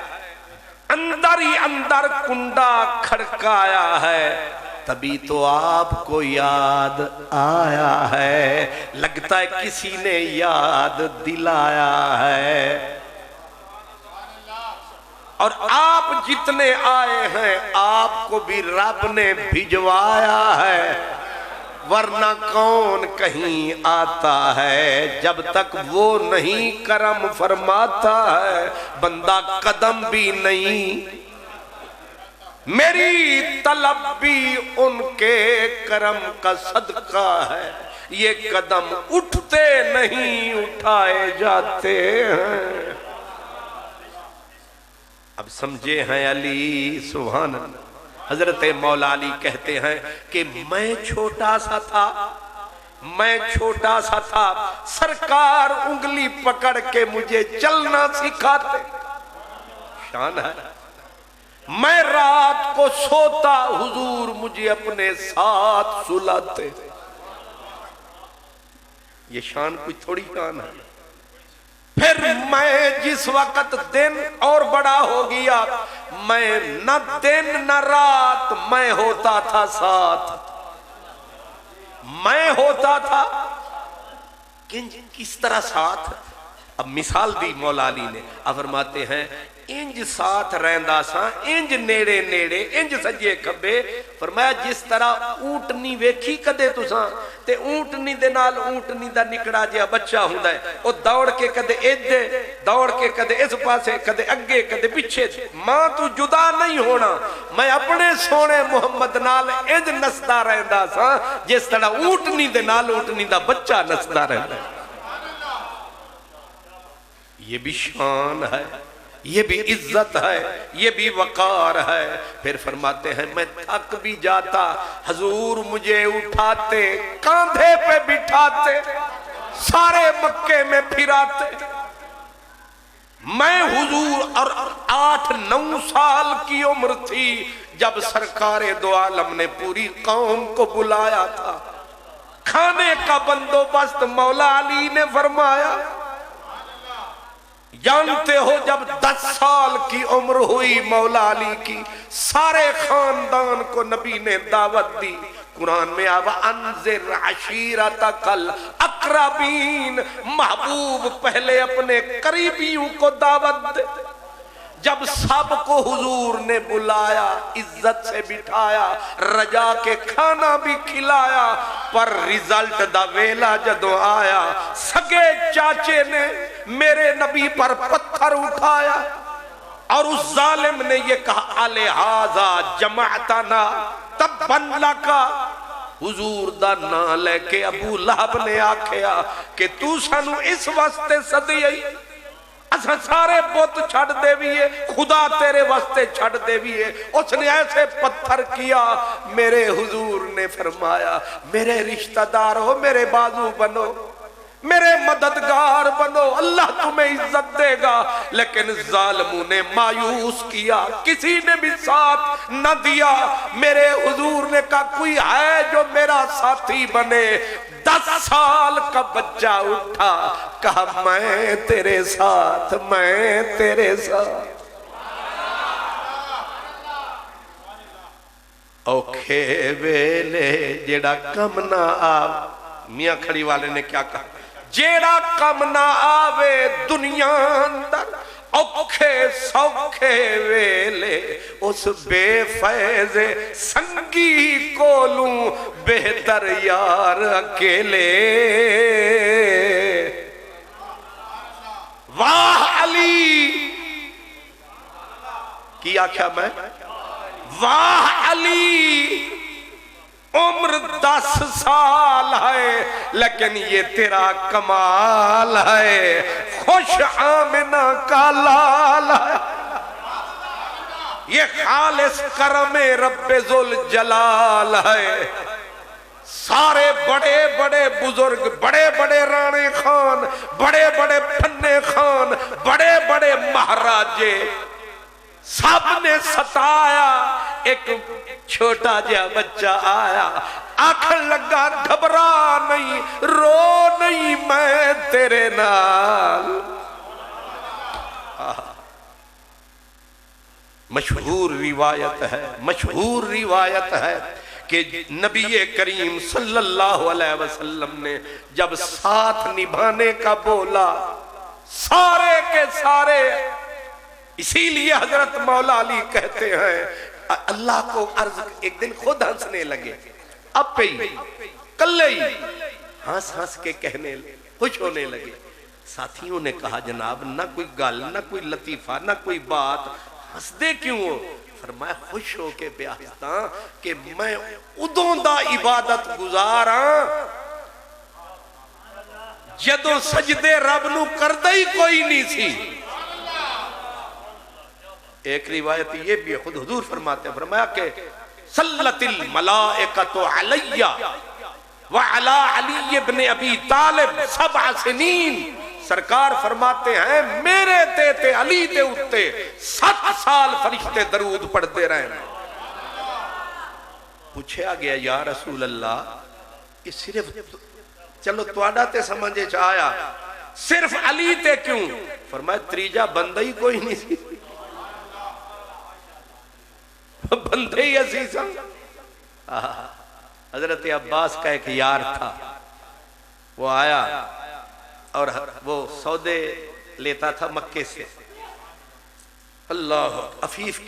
اندر ہی اندر کنڈا کھڑکایا ہے تبھی تو آپ کو یاد آیا ہے لگتا ہے کسی نے یاد دلایا ہے اور آپ جتنے آئے ہیں آپ کو بھی رب نے بھجوایا ہے ورنہ کون کہیں آتا ہے جب تک وہ نہیں کرم فرماتا ہے بندہ قدم بھی نہیں میری طلب بھی ان کے کرم کا صدقہ ہے یہ قدم اٹھتے نہیں اٹھائے جاتے ہیں اب سمجھے ہیں علی سبحان اللہ حضرت مولا علی کہتے ہیں کہ میں چھوٹا سا تھا سرکار انگلی پکڑ کے مجھے چلنا سکھاتے شان ہے میں رات کو سوتا حضور مجھے اپنے ساتھ سلاتے یہ شان کوئی تھوڑی شان ہے پھر میں جس وقت دن اور بڑا ہو گیا میں نہ دن نہ رات میں ہوتا تھا ساتھ میں ہوتا تھا کس طرح ساتھ اب مثال دی مولا علی نے اب فرماتے ہیں انج ساتھ رہندا سا انج نیڑے نیڑے انج سجے کھبے فرمایا جس طرح اونٹنی ویکھی کدے تساں تے اونٹنی دے نال اونٹنی دا نکڑا جیا بچہ ہوندا ہے او دوڑ کے کدے ادھے دوڑ کے کدے اس پاسے کدے اگے کدے پیچھے ماں تو جدا نہیں ہونا میں اپنے سونے محمد نال انج نسدا رہندا سا جس طرح اونٹنی دے نال اونٹنی دا بچہ نسدا رہندا ہے یہ بھی شان ہے یہ بھی عزت ہے یہ بھی وقار ہے پھر فرماتے ہیں میں تھک بھی جاتا حضور مجھے اٹھاتے کاندھے پہ بٹھاتے سارے مکے میں پھراتے میں حضور اور 8-9 سال کی عمر تھی جب سرکار دو عالم نے پوری قوم کو بلایا تھا کھانے کا بندوبست مولا علی نے فرمایا جانتے ہو جب 10 سال کی عمر ہوئی مولا علی کی سارے خاندان کو نبی نے دعوت دی قرآن میں آوا انذر عشیرتک الاقربین محبوب پہلے اپنے قریبیوں کو دعوت دے جب سب کو حضور نے بلایا عزت سے بٹھایا رجا کے کھانا بھی کھلایا پر رزلٹ دا ویلا جدو آیا سگے چاچے نے میرے نبی پر پتھر اٹھایا اور اس ظالم نے یہ کہا الہذا جمعتنا تبن لکا، حضور دا نا لے کے ابو لہب نے آکھیا کہ تو سانو اس واسطے سدی آئی، اساں سارے بت چھڑ دے ویے، خدا تیرے واسطے چھڑ دے ویے۔ اس نے ایسے پتھر کیا، میرے حضور نے فرمایا میرے رشتہ دار ہو، میرے بازو بنو، میرے مددگار بنو، اللہ تمہیں عزت دے گا۔ لیکن ظالموں نے مایوس کیا، کسی نے بھی ساتھ نہ دیا۔ میرے حضور نے کہا کوئی ہے جو میرا ساتھی بنے؟ 10 سال کا بچہ اٹھا، کہا میں تیرے ساتھ، میں تیرے ساتھ۔ اوکھے ویلے جیڑا کم نہ آ، میاں کھڑی والے نے کیا کہا؟ جیڑا کم نہ آوے دنیا اندر، اوکھے سوکھے ویلے اس بے فیض سنگی کولوں بہتر یار اکیلے۔ واہ علی کی آکھیا میں، واہ علی عمر 10 سال ہے لیکن یہ تیرا کمال ہے، خوش آمنہ کا لال ہے، یہ خالص کرم رب ذوالجلال ہے۔ سارے بڑے بڑے بزرگ، بڑے بڑے رانے خان، بڑے بڑے پھنے خان، بڑے بڑے مہاراجے سب نے ستایا، ایک چھوٹا جا بچہ آیا، آکھن لگا گھبرا نہیں، رو نہیں، میں تیرے نال۔ مشہور روایت ہے، مشہور روایت ہے کہ نبی کریم صلی اللہ علیہ وسلم نے جب ساتھ نبھانے کا بولا، سارے کے سارے، اسی لیے حضرت مولا علی کہتے ہیں اللہ کو عرض، ایک دن خود ہنسنے لگے، اب پہ ہی کلے ہی ہنس ہنس کے کہنے خوش ہونے لگے۔ ساتھیوں نے کہا جناب نہ کوئی گل، نہ کوئی لطیفہ، نہ کوئی بات، ہنس دے کیوں ہو؟ فرمایا خوش ہو کے پیاستا کہ میں ادوں دا عبادت گزاراں جدوں سجدے رب نو کردہ ہی کوئی نہیں سی۔ ایک روایت یہ بھی خود حضور فرماتے ہیں، فرمایا کہ صلت الملائکۃ علی وعلی علی ابن ابی طالب 7 سنین، سرکار فرماتے ہیں میرے تے علی دے اتے 7 سال فرشتے درود پڑھتے رہے۔ پوچھا گیا یا رسول اللہ کہ صرف چلو توڑا تے سمجھے چاہیا، صرف علی تے کیوں؟ فرمایا تریجا بندہ ہی کوئی نہیں سی، بندے ہی عزیزاں۔ حضرت عباس کا ایک یار تھا، وہ آیا اور وہ سودے لیتا تھا مکے سے، اللہ عفیف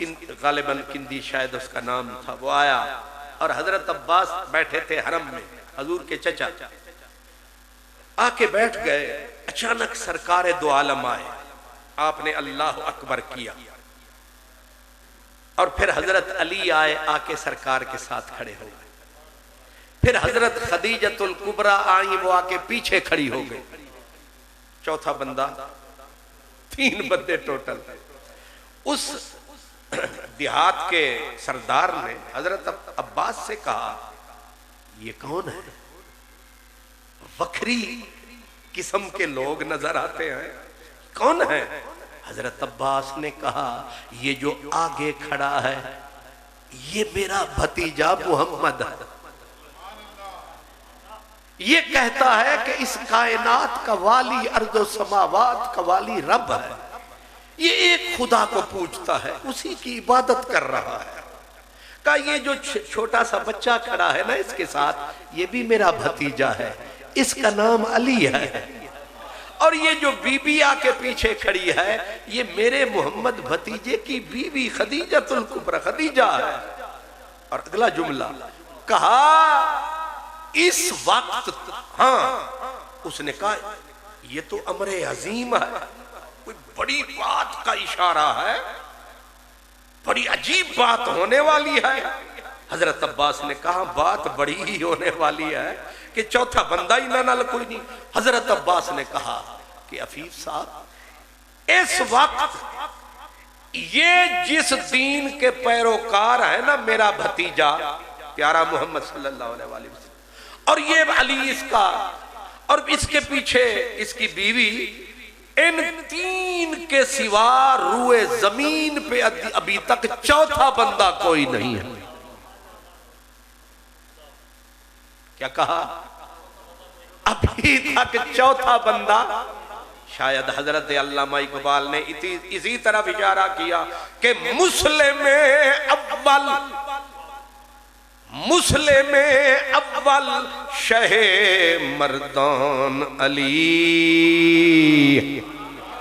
غالباً کندی شاید اس کا نام تھا۔ وہ آیا اور حضرت عباس بیٹھے تھے حرم میں، حضور کے چچا آ کے بیٹھ گئے۔ اچانک سرکار دو عالم آئے، آپ نے اللہ اکبر کیا اور پھر حضرت علی آئے، آ کے سرکار کے ساتھ کھڑے ہو گئے۔ پھر حضرت خدیجۃ الکبریٰ آئیں، وہ آ کے پیچھے کھڑی ہو گئی۔ چوتھا بندہ، 3 بندے ٹوٹل۔ اس دیہات کے سردار نے حضرت عباس سے کہا یہ کون ہے؟ وکھری قسم کے لوگ نظر آتے ہیں، کون ہے؟ حضرت عباس نے کہا یہ جو آگے کھڑا ہے یہ میرا بھتیجا محمد ہے، یہ کہتا ہے کہ اس کائنات کا والی، ارض و سماوات کا والی رب ہے، یہ ایک خدا کو پوجتا ہے، اسی کی عبادت کر رہا ہے۔ کہا یہ جو چھوٹا سا بچہ کھڑا ہے نا اس کے ساتھ، یہ بھی میرا بھتیجا ہے، اس کا نام علی ہے، اور یہ جو بی بی آ کے پیچھے کھڑی ہے یہ میرے محمد بھتیجے کی بیوی خدیجۃ الکبریٰ خدیجہ ہے۔ اور اگلا جملہ کہا اس وقت، ہاں اس نے کہا یہ تو امر عظیم ہے، کوئی بڑی بات کا اشارہ ہے، بڑی عجیب بات ہونے والی ہے۔ حضرت عباس نے کہا بات بڑی ہی ہونے والی ہے کہ چوتھا بندہ ہی نہ نال کوئی نہیں۔ حضرت عباس نے کہا کہ عفیف صاحب اس وقت یہ جس دین کے پیروکار ہے نا میرا بھتیجا پیارا محمد صلی اللہ علیہ وسلم، اور یہ علی اس کا، اور اس کے پیچھے اس کی بیوی، ان تین کے سوا روئے زمین پہ ابھی تک چوتھا بندہ کوئی نہیں ہے۔ کیا کہا؟ ابھی تک چوتھا بندہ، شاید حضرت علامہ اقبال نے اسی طرف اشارہ کیا کہ مسلم اول شہ مردان علی،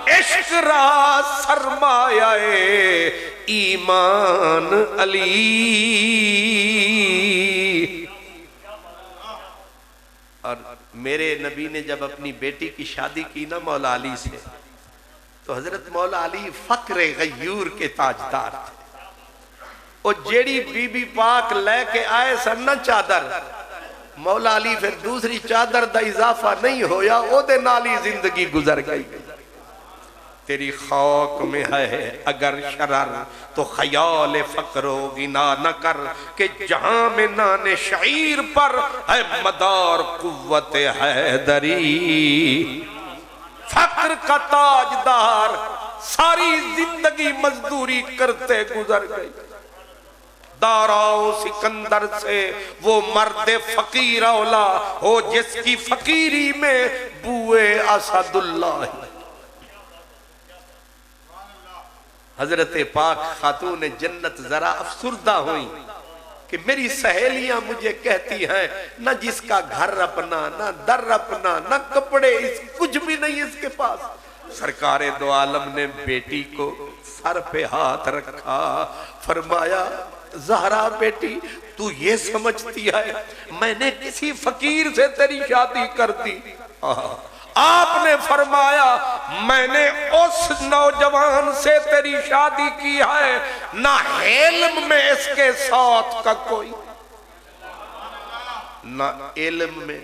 عشق را سرمایہ ایمان علی۔ اور میرے نبی نے جب اپنی بیٹی کی شادی کی نا مولا علی سے، تو حضرت مولا علی فقر غیور کے تاجدار تھے۔ وہ جیڑی بی بی پاک لے کے آئے سن نا چادر، مولا علی پھر دوسری چادر دا اضافہ نہیں ہویا، او دے نالی زندگی گزر گئی۔ تیری خاک میں ہے اگر شرر تو خیال فقر و غنا نہ کر، کہ جہاں میں نان شعیر پر ہے مدار قوت حیدری۔ فقر کا تاجدار ساری زندگی مزدوری کرتے گزر گئی، داراؤ سکندر سے وہ مرد فقیر اولا ہو جس کی فقیری میں بوئے اسد اللہ۔ حضرت پاک خاتون جنت ذرا افسردہ ہوئی کہ میری سہیلیاں مجھے کہتی ہیں نہ جس کا گھر اپنا، نہ در اپنا، نہ کپڑے، کچھ بھی نہیں اس کے پاس۔ سرکار دو عالم نے بیٹی کو سر پہ ہاتھ رکھا، فرمایا زہرا بیٹی تو یہ سمجھتی ہے میں نے کسی فقیر سے تیری شادی کر دی؟ آپ نے فرمایا میں نے اس نوجوان سے تیری شادی کی ہے نہ علم میں اس کے ساتھ کا کوئی، نہ علم میں،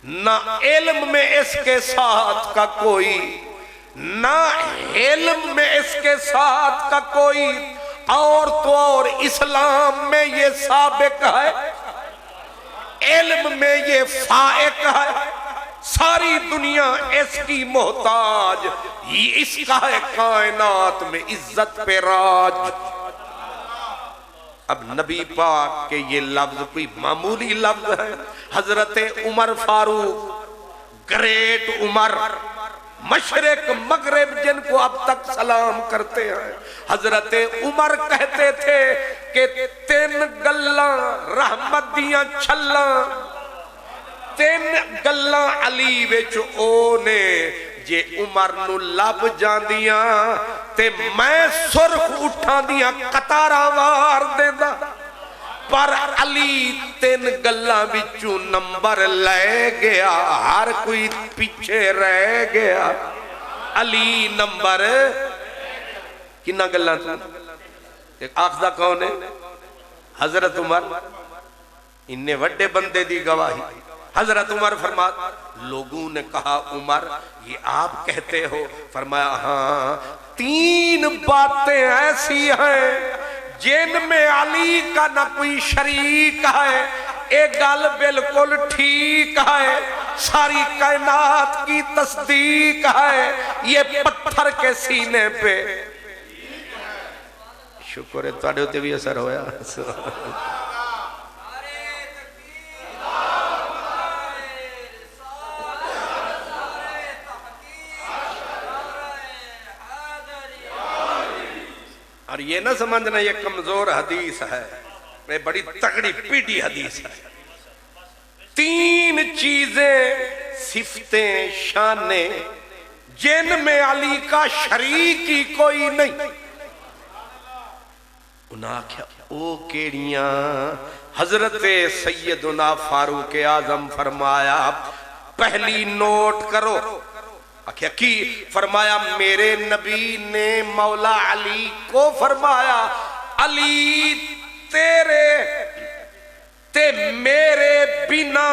نہ علم میں اس کے ساتھ کا کوئی، نہ علم میں اس کے ساتھ کا کوئی، اور تو اور اسلام میں یہ سابق ہے، علم میں یہ فائق ہے، ساری دنیا اس کی محتاج، یہ اس کا ہے کائنات میں عزت پہ راج۔ اب نبی پاک کے یہ لفظ کوئی معمولی لفظ ہے۔ حضرت عمر فاروق، گریٹ عمر، مشرق مغرب جن کو اب تک سلام کرتے ہیں، حضرت عمر کہتے تھے کہ تین گلاں رحمت دیاں چھلاں، تین گلاں علی وچ اونے جے عمر نو لب جاندیاں تے میں سرخ اٹھاں دیاں قطاراں وار دیندا، پر علی تین گلاں بچوں نمبر لے گیا، ہر کوئی پیچھے رہ گیا۔ علی نمبر کنا گلاں تھا؟ ایک آخدہ کون ہے؟ حضرت عمر۔ انہیں وڈے بندے دی گواہی۔ حضرت عمر فرماتا، لوگوں نے کہا عمر یہ آپ کہتے ہو؟ فرمایا ہاں، تین باتیں ایسی ہیں جن میں علی کا نہ کوئی شریک ہے، ایک گل بالکل ٹھیک ہے، ساری کائنات کی تصدیق ہے، یہ پتھر کے سینے پہ۔ شکر ہے تواڈے اتے بھی اثر ہویا۔ اور یہ نہ سمجھنا یہ کمزور حدیث ہے، یہ بڑی تگڑی پیٹی حدیث ہے۔ تین چیزیں، صفتیں، شانیں جن میں علی کا شریک ہی کوئی نہیں۔ انہاں کیا او کیڑیاں؟ حضرت سیدنا فاروق اعظم فرمایا پہلی نوٹ کرو. آخیا کی؟ فرمایا میرے نبی نے مولا علی کو فرمایا علی تیرے تے میرے بنا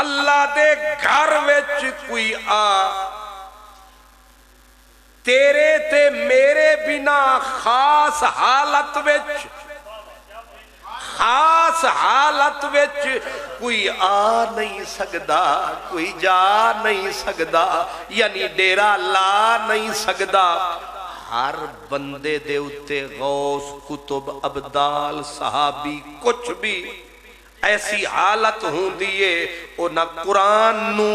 اللہ دے گھر وچ کوئی تیرے تے میرے بنا خاص حالت وچ کوئی نہیں سکدا، کوئی جا نہیں سکدا، یعنی ڈیرا لا نہیں سکدا. ہر بندے دے اتے غوث کتب ابدال صحابی کچھ بھی ایسی حالت ہوں دیئے او نہ قرآن نو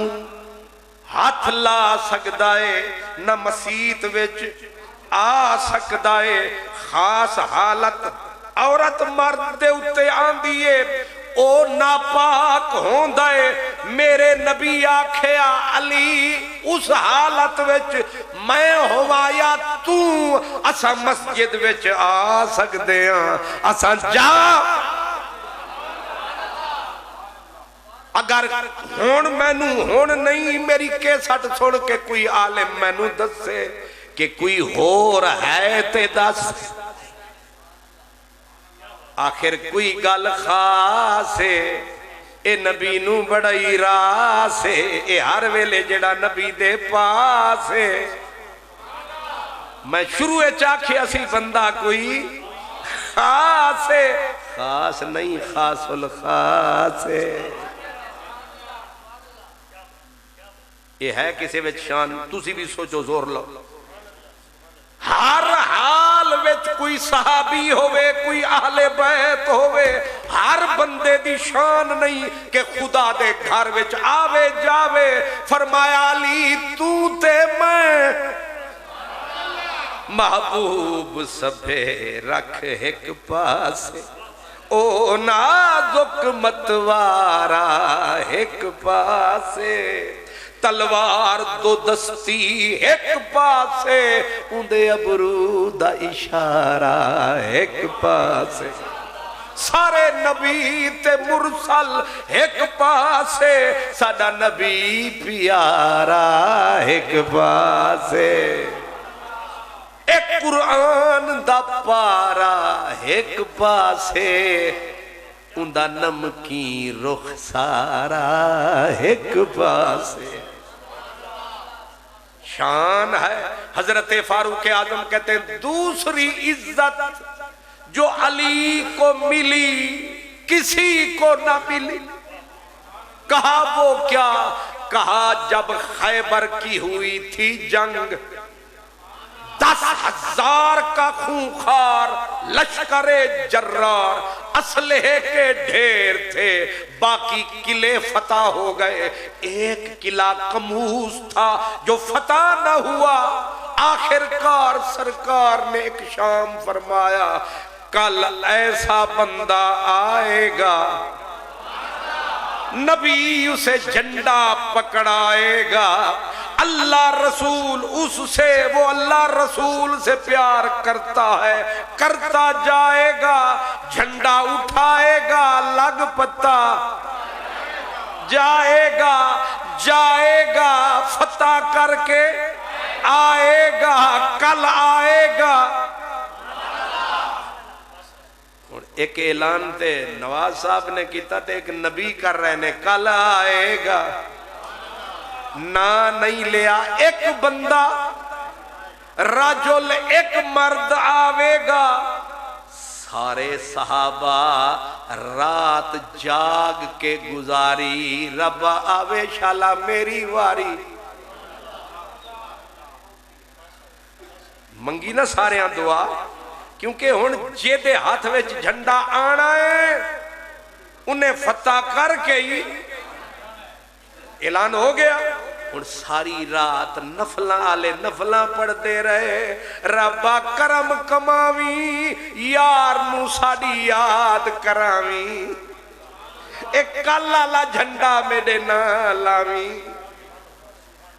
ہاتھ لا سکدا ہے نہ مسیت وچ آ سکدا ہے. خاص حالت عورت مرد دے اتے آن دیئے او ناپاک ہوندا ہے. میرے نبی آکھیا علی اس حالت وچ میں ہوایا تو اسا مسجد وچ آ سکدے ہاں، اسا جا. اگر ہون مینو ہون نہیں میری کیسٹ سن کے کوئی عالم مینو دسے کہ کوئی ہور ہے تے دس. آخر کوئی گل خاص ہے اے نبی نو بڑائی راس ہے، اے ہر ویلے جڑا نبی دے پاس ہے. میں شروع چاکھے اسی بندہ کوئی خاص ہے، خاص نہیں خاص الخاص ہے. یہ ہے کسی وچ شان، تسی بھی سوچو زور لو. ہر حال وچ کوئی صحابی ہوئے، کوئی اہل بیت ہوئے، ہر بندے دی شان نہیں کہ خدا دے گھر وچ آوے جاوے. فرمایا علی تو تے میں محبوب سبے رکھ ایک پاسے، او نازک متوارا ایک پاسے، تلوار دو دستی ایک پاسے، اندے ابرو دا اشارہ ایک پاسے، سارے نبی تے مرسل ایک پاسے، ساڈا نبی پیارا ایک پاسے. ایک قرآن دا پارا ایک پاسے، اندہ نمکی رخ سارا ایک پاسے. شان ہے. حضرت فاروق اعظم کہتے ہیں دوسری عزت جو علی کو ملی کسی کو نہ ملی. کہا وہ کیا؟ کہا جب خیبر کی ہوئی تھی جنگ، 10,000 کا خونخوار لشکر جرار، اسلحے کے ڈھیر تھے، باقی قلعے فتح ہو گئے، ایک قلعہ قموس تھا جو فتح نہ ہوا. آخرکار سرکار نے ایک شام فرمایا کل ایسا بندہ آئے گا نبی اسے جھنڈا پکڑائے گا، اللہ رسول اس سے، وہ اللہ رسول سے پیار کرتا ہے، کرتا جائے گا، جھنڈا اٹھائے گا، لگ پتا جائے گا، جائے گا فتح کر کے آئے گا، کل آئے گا. ایک اعلان تے نواز صاحب نے کیتا تے ایک نبی کر رہے نے کل آئے گا. نہ نہیں لیا ایک بندہ رجل ایک مرد آوے گا. سارے صحابہ رات جاگ کے گزاری، رب آوے شالا میری واری. منگی نہ سارے دعا، کیونکہ ہن جیدے ہاتھ وچ جھنڈا آنا ہے انہیں فتح کر کے ہی اعلان ہو گیا. اور ساری رات نفلاں آلے نفلاں پڑھ دے رہے، ربا کرم کماوی یار نو ساڑی یاد کراوی، ایک کالا جھنڈا میرے نہ لاوی.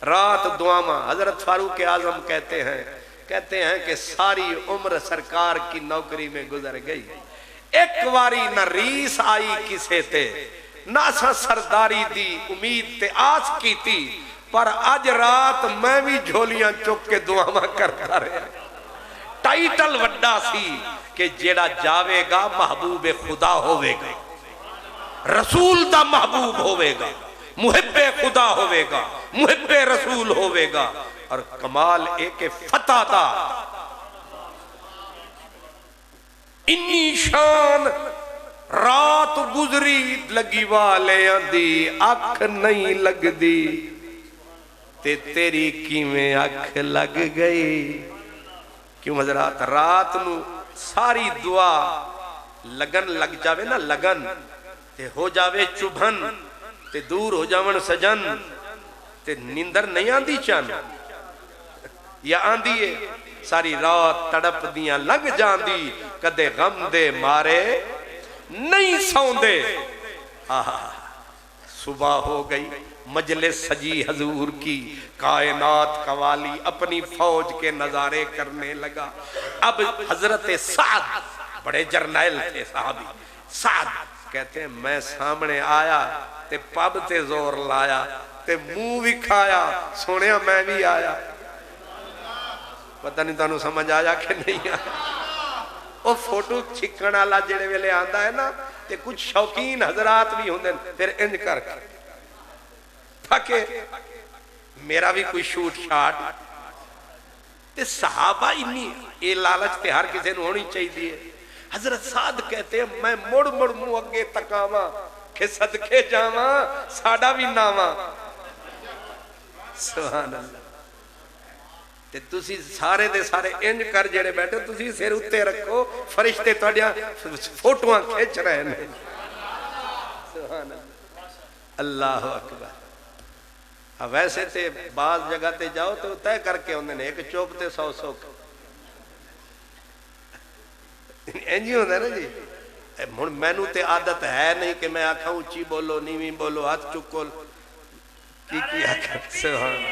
رات دعاواں. حضرت فاروق اعظم کہتے ہیں کہ ساری عمر سرکار کی نوکری میں گزر گئی، ایک واری نہ ریس آئی کسے تے، ناسا سرداری دی امید تے آس کی تھی پر اج رات میں بھی جھولیاں چک کے دعاواں کرتا رہا ٹائٹل وڈا سی کہ جیڑا جاوے گا محبوب خدا ہوئے گا رسول دا محبوب ہوئے گا محب خدا ہوئے گا محب رسول ہوئے گا اور کمال ایک فتح دا انی شان رات گزری لگی والے دی اکھ نہیں لگ دی تے تیری کیویں اکھ لگ گئی کیوں حضرات رات نو ساری دعا لگن لگ جاوے نا لگن تے ہو جاوے چبھن تے دور ہو جاون سجن تے نیندر نہیں آندی چان یا آندی ہے ساری رات تڑپ دیاں لگ جاندی کدے غم دے مارے نہیں سوندے صبح ہو گئی مجلس سجی حضور کی کائنات قوالی اپنی فوج کے نظارے کرنے لگا اب حضرت سعد بڑے جرنیل تھے صحابی سعد کہتے ہیں میں سامنے آیا تے پب تے زور لایا تے منہ بھی کھایا سونیا میں بھی آیا پتہ نہیں تانوں سمجھ آیا کہ نہیں آیا وہ فوٹو چھکن والا جڑے ویلے آندا ہے نا تے کچھ شوقین حضرات بھی ہوندے پھر انج کر کے تھکے میرا بھی کوئی شوٹ شاٹ تے صحابہ انی اے لالچ تے ہر کسی نوں ہونی چاہیے حضرت سعد کہتے ہیں میں مڑ مڑ منہ اگے تکاواں کہ صدقے جاواں ساڈا بھی ناواں سبحان اللہ تے تسی سارے دے سارے انج کر جڑے بیٹھے تسی سر اتے رکھو فرشتے تہاڈیاں فوٹواں کھچ رہے ہیں سبحان اللہ اکبر ویسے تے بعض جگہ تے جاؤ تو طے کر کے ہوندے نے ایک چوب تے 100 انجی ہوندے نا جی ہن مینوں تے عادت ہے نہیں کہ میں آکھاں اونچی بولو نیویں بولو ہاتھ چکو کی آکھاں سبحان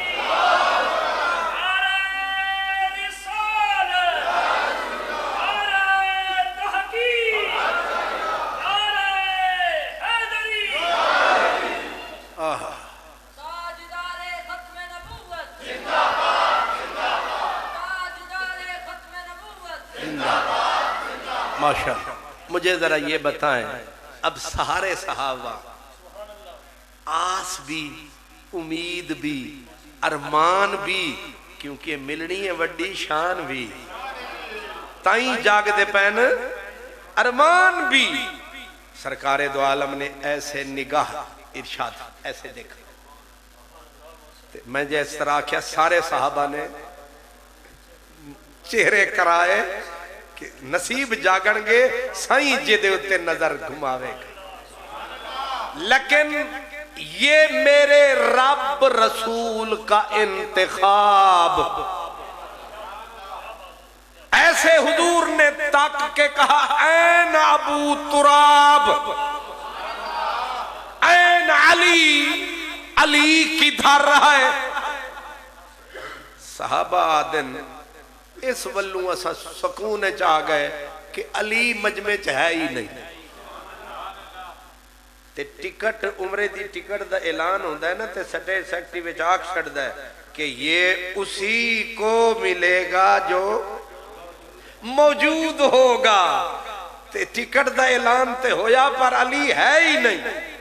اللہ ماشاءاللہ مجھے ذرا یہ بتائیں اب سارے صحابہ آس بھی امید بھی ارمان بھی کیونکہ ملنی ہے وڈی شان بھی تائیں جاگ دے پین ارمان بھی سرکار دو عالم نے ایسے نگاہ ارشاد ایسے دیکھا میں جیس طرح کیا سارے صحابہ نے چہرے کرائے کہ نصیب جاگن گے سائیں جے دے اتے نظر گھماوے گا لیکن یہ میرے رب رسول کا انتخاب ایسے حضور نے تاک کے کہا این ابو تراب این علی علی کدھر رہا ہے صحابہ آدن اس ولوں اسا سکون چاہ گئے کہ علی مجمع ہے ہی نہیں تے ٹکٹ عمرے دی ٹکٹ دا اعلان ہوندہ ہے نا تے سٹے سیکٹری وچ آگ چھڑ ہے کہ یہ اسی کو ملے گا جو موجود ہوگا تے ٹکٹ دا اعلان تے ہویا پر علی ہے ہی نہیں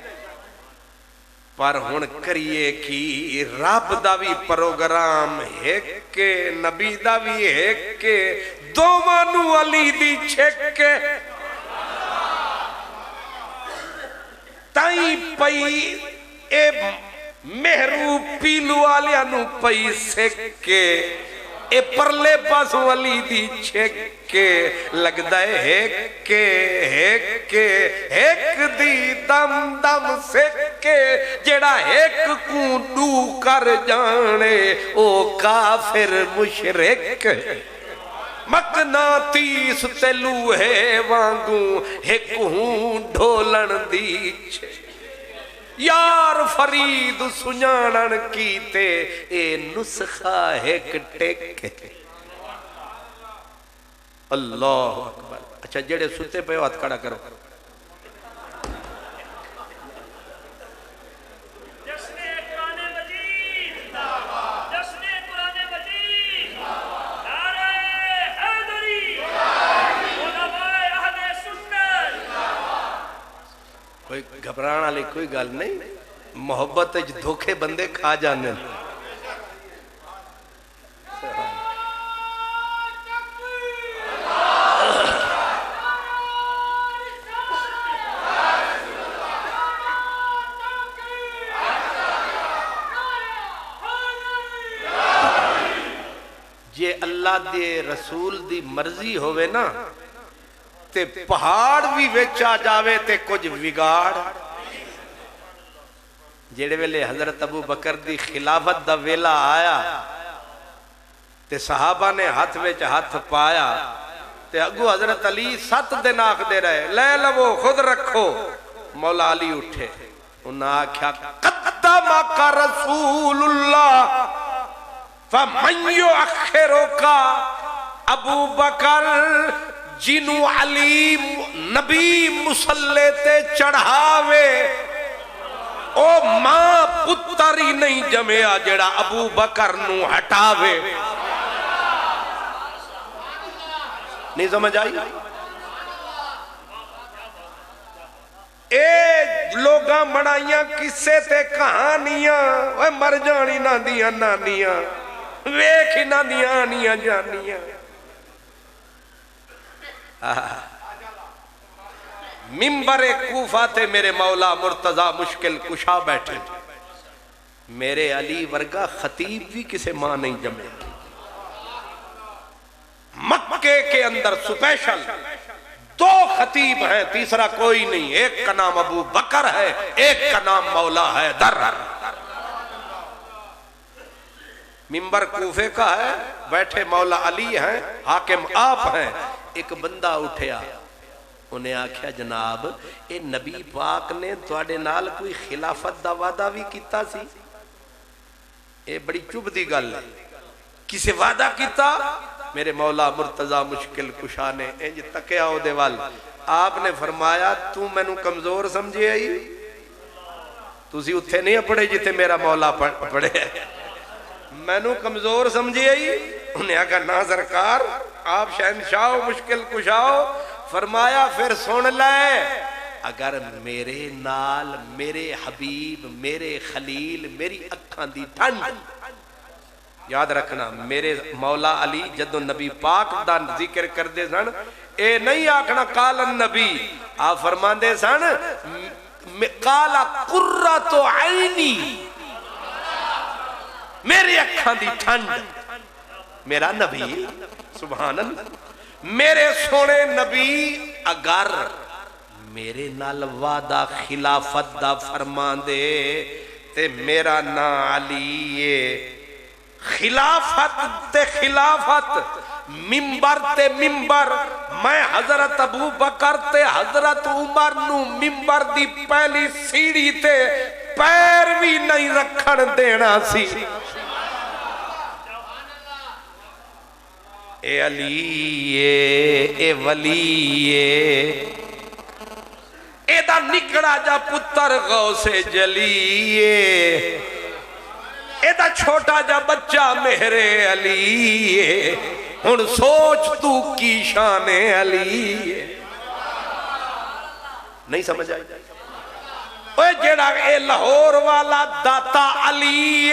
پر ہن کریے کی رب دا بھی پروگرام ہے کہ نبی دا بھی ہے کہ دومانو علی دی چھک کے تائیں پئی اے محرو پیلو آلیانو پئی سکے اے پرلے پاسو علی دی چھک کے لگ دائے ایک دی دم دم سکے جڑا ایک کو ڈو کر جانے او کافر مشرک مقناطیس تے لوہے وانگوں ایک ہوں ڈھولن دیچ یار فرید سنیانن کیتے اے نسخہ ایک ٹیک اللہ اکبر اچھا جڑے ستے پہ ہاتھ کھڑا کرو گھبران والی کوئی گل نہیں، محبت دھوکے بندے کھا جانے۔ جے اللہ دے رسول دی مرضی ہوئے نا تے پہاڑ بھی ویچا جاوے تے کچھ وگاڑ۔ جیڑے ویلے حضرت ابو بکر دی خلافت دا ویلا آیا تے صحابہ نے ہاتھ ویچ ہاتھ پایا تے اگو حضرت علی 7 دن آکھ دے رہے لے لو خود رکھو۔ مولا علی اٹھے انہاں آکھیا قدمک رسول اللہ فمن یؤخرک، ابو بکر جنو علی نبی مسلح تے چڑھاوے او ماں پتر ہی نہیں جمعیا جڑا ابو بکر نو ہٹاوے۔ نہیں سمجھ آئی؟ اے لوگاں بڑائیاں کسے تے کہانیاں، اے مر جانی نہ دیاں نانیاں، ویکھ نہ دیاں آنیاں جانیاں۔ منبر کوفہ تے میرے مولا مرتضی مشکل کشا بیٹھے، میرے علی ورگا خطیب بھی کسے ماں نہیں جمے۔ مکے کے اندر سپیشل 2 خطیب ہیں، تیسرا کوئی نہیں، ایک کا نام ابو بکر ہے، ایک کا نام مولا ہے در۔ منبر کوفے کا ہے، بیٹھے مولا علی ہیں، حاکم آپ ہیں۔ ایک بندہ اٹھیا، انہیں آکھیا جناب اے نبی پاک نے تواڈے نال کوئی خلافت دا وعدہ بھی کیتا سی؟ اے بڑی چب دی گل ہے، کسے وعدہ کیتا؟ میرے مولا مرتضی مشکل کشا نے انج تکیا او دے وال، آپ نے فرمایا تو میں نو کمزور سمجھے آئی، تسی اتھے نہیں پڑھے جتے میرا مولا پڑھے، میں نو کمزور سمجھے آئی؟ انہیں کہا نا سرکار آپ شہنشاہ مشکل کشاؤ۔ فرمایا پھر سن لے، اگر میرے نال میرے حبیب میرے خلیل میری اکھاں دی ٹھنڈ، یاد رکھنا میرے مولا علی جدو نبی پاک دا ذکر کر دے سن اے نہیں آکھنا قال النبی، آپ فرمان دے سن قال قرۃ عینی، میرے اکھاں دی ٹھنڈ میرا نبی، سبحان اللہ، میرے سونے نبی اگر میرے نال وعدہ خلافت دا فرمان دے تے میرا نا علی، خلافت تے خلافت، منبر تے منبر، میں حضرت ابو بکر تے حضرت عمر نو منبر دی پہلی سیڑھی تے پیر بھی نہیں رکھن دینا سی۔ اے علی اے ولی اے دا نکڑا جا پتر غوث جلی، اے دا چھوٹا جا بچہ میرے علی، ہن سوچ تو کی شان علی۔ نہیں سمجھ آئی؟ اوہ جیڑا اے لاہور والا داتا علی،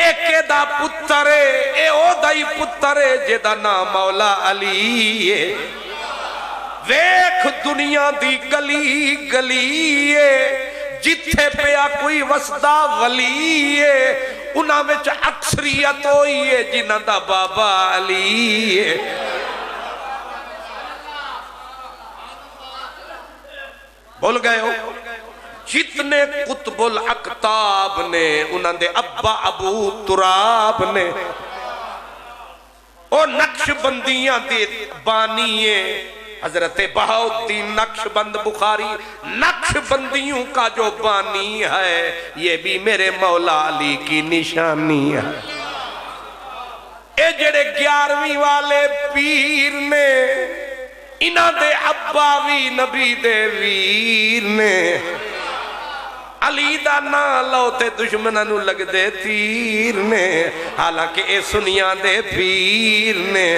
ایک دا پتر اے او دائی پتر جیدہ نام مولا علی، ویکھ دنیا دی گلی گلی، جتھے پیا کوئی وسدہ ولی، انہاں وچ اکثریت ہوئی ہے جنہاں دا بابا علی۔ بول گئے ہو؟ جتنے قطب الاقطاب نے انہاں دے ابا ابو تراب نے، او نقش بندیاں دے بانیے، حضرت بہاؤالدین نقش بند بخاری نقش بندیوں کا جو بانی ہے، یہ بھی میرے مولا علی کی نشانی ہے۔ اے جڑے 11ویں والے پیر نے، انہاں دے ابا بھی نبی دے ویر نے، علی دا نا لو تے دشمنہ نو لگ دے تیر نے، حالانکہ اے سنیاں دے پیر نے۔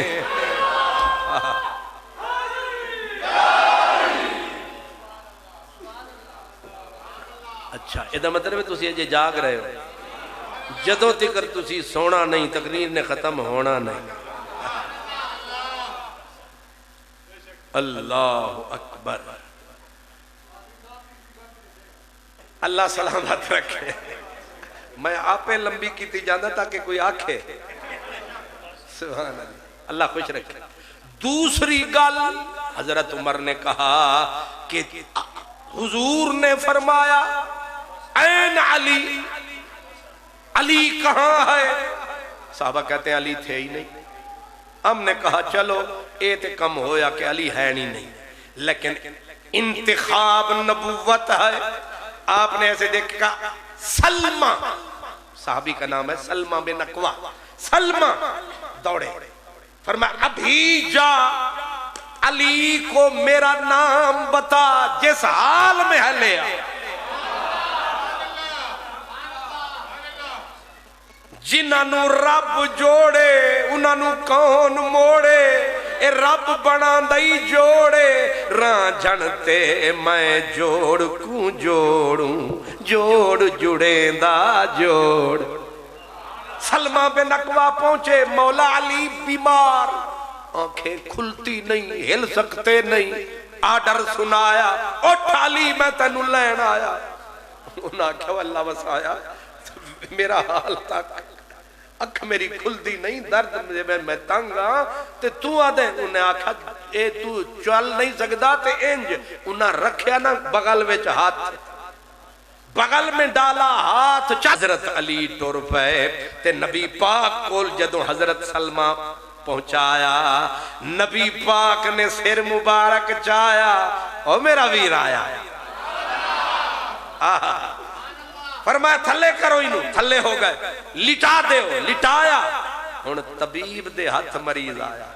اچھا یہ مطلب ہے تسی اجے جاگ رہے ہو جدوں تکر تسی سونا نہیں تقریر نے ختم ہونا نہیں اللہ اکبر اللہ سلامت رکھے میں آپے لمبی کیتی جانا تاکہ کوئی آکھے سبحان اللہ اللہ خوش رکھے دوسری گل حضرت عمر نے کہا کہ حضور نے فرمایا این علی علی کہاں ہے صحابہ کہتے ہیں علی تھے ہی نہیں ہم نے کہا چلو اے تے کم ہویا کہ علی ہے نہیں لیکن انتخاب نبوت ہے آپ نے ایسے دیکھا سلمہ صحابی کا نام ہے سلمہ بن اقوا سلمہ دوڑے فرمایا ابھی جا علی کو میرا نام بتا جس حال میں ہے لے آ جنہاں رب جوڑے انہاں کون موڑے اے رب بنا دئی جوڑے ران جھنتے میں جوڑ کو جوڑوں جوڑ جڑیں دا جوڑ سلمہ بن اقوا پہنچے مولا علی بیمار آنکھیں کھلتی نہیں ہل سکتے نہیں آڈر سنایا اٹھ علی میں تینوں لین آیا انہاں کہا اللہ وسایا میرا حال تک اکھ میری کھل دی نہیں درد میں تنگ ہاں تے تو آدھے انہیں آکھا اے تو چل نہیں سکدا تے انج انہاں رکھیا نا بغل وچ ہاتھ بغل میں ڈالا ہاتھ حضرت علی ٹور پے تے نبی پاک کول جدوں حضرت سلمہ پہنچایا نبی پاک نے سر مبارک چایا او میرا ویر آیا فرمایا تھلے کرو انہوں تھلے ہو گئے لٹا دے ہو لٹایا ہن طبیب دے ہاتھ مریض آیا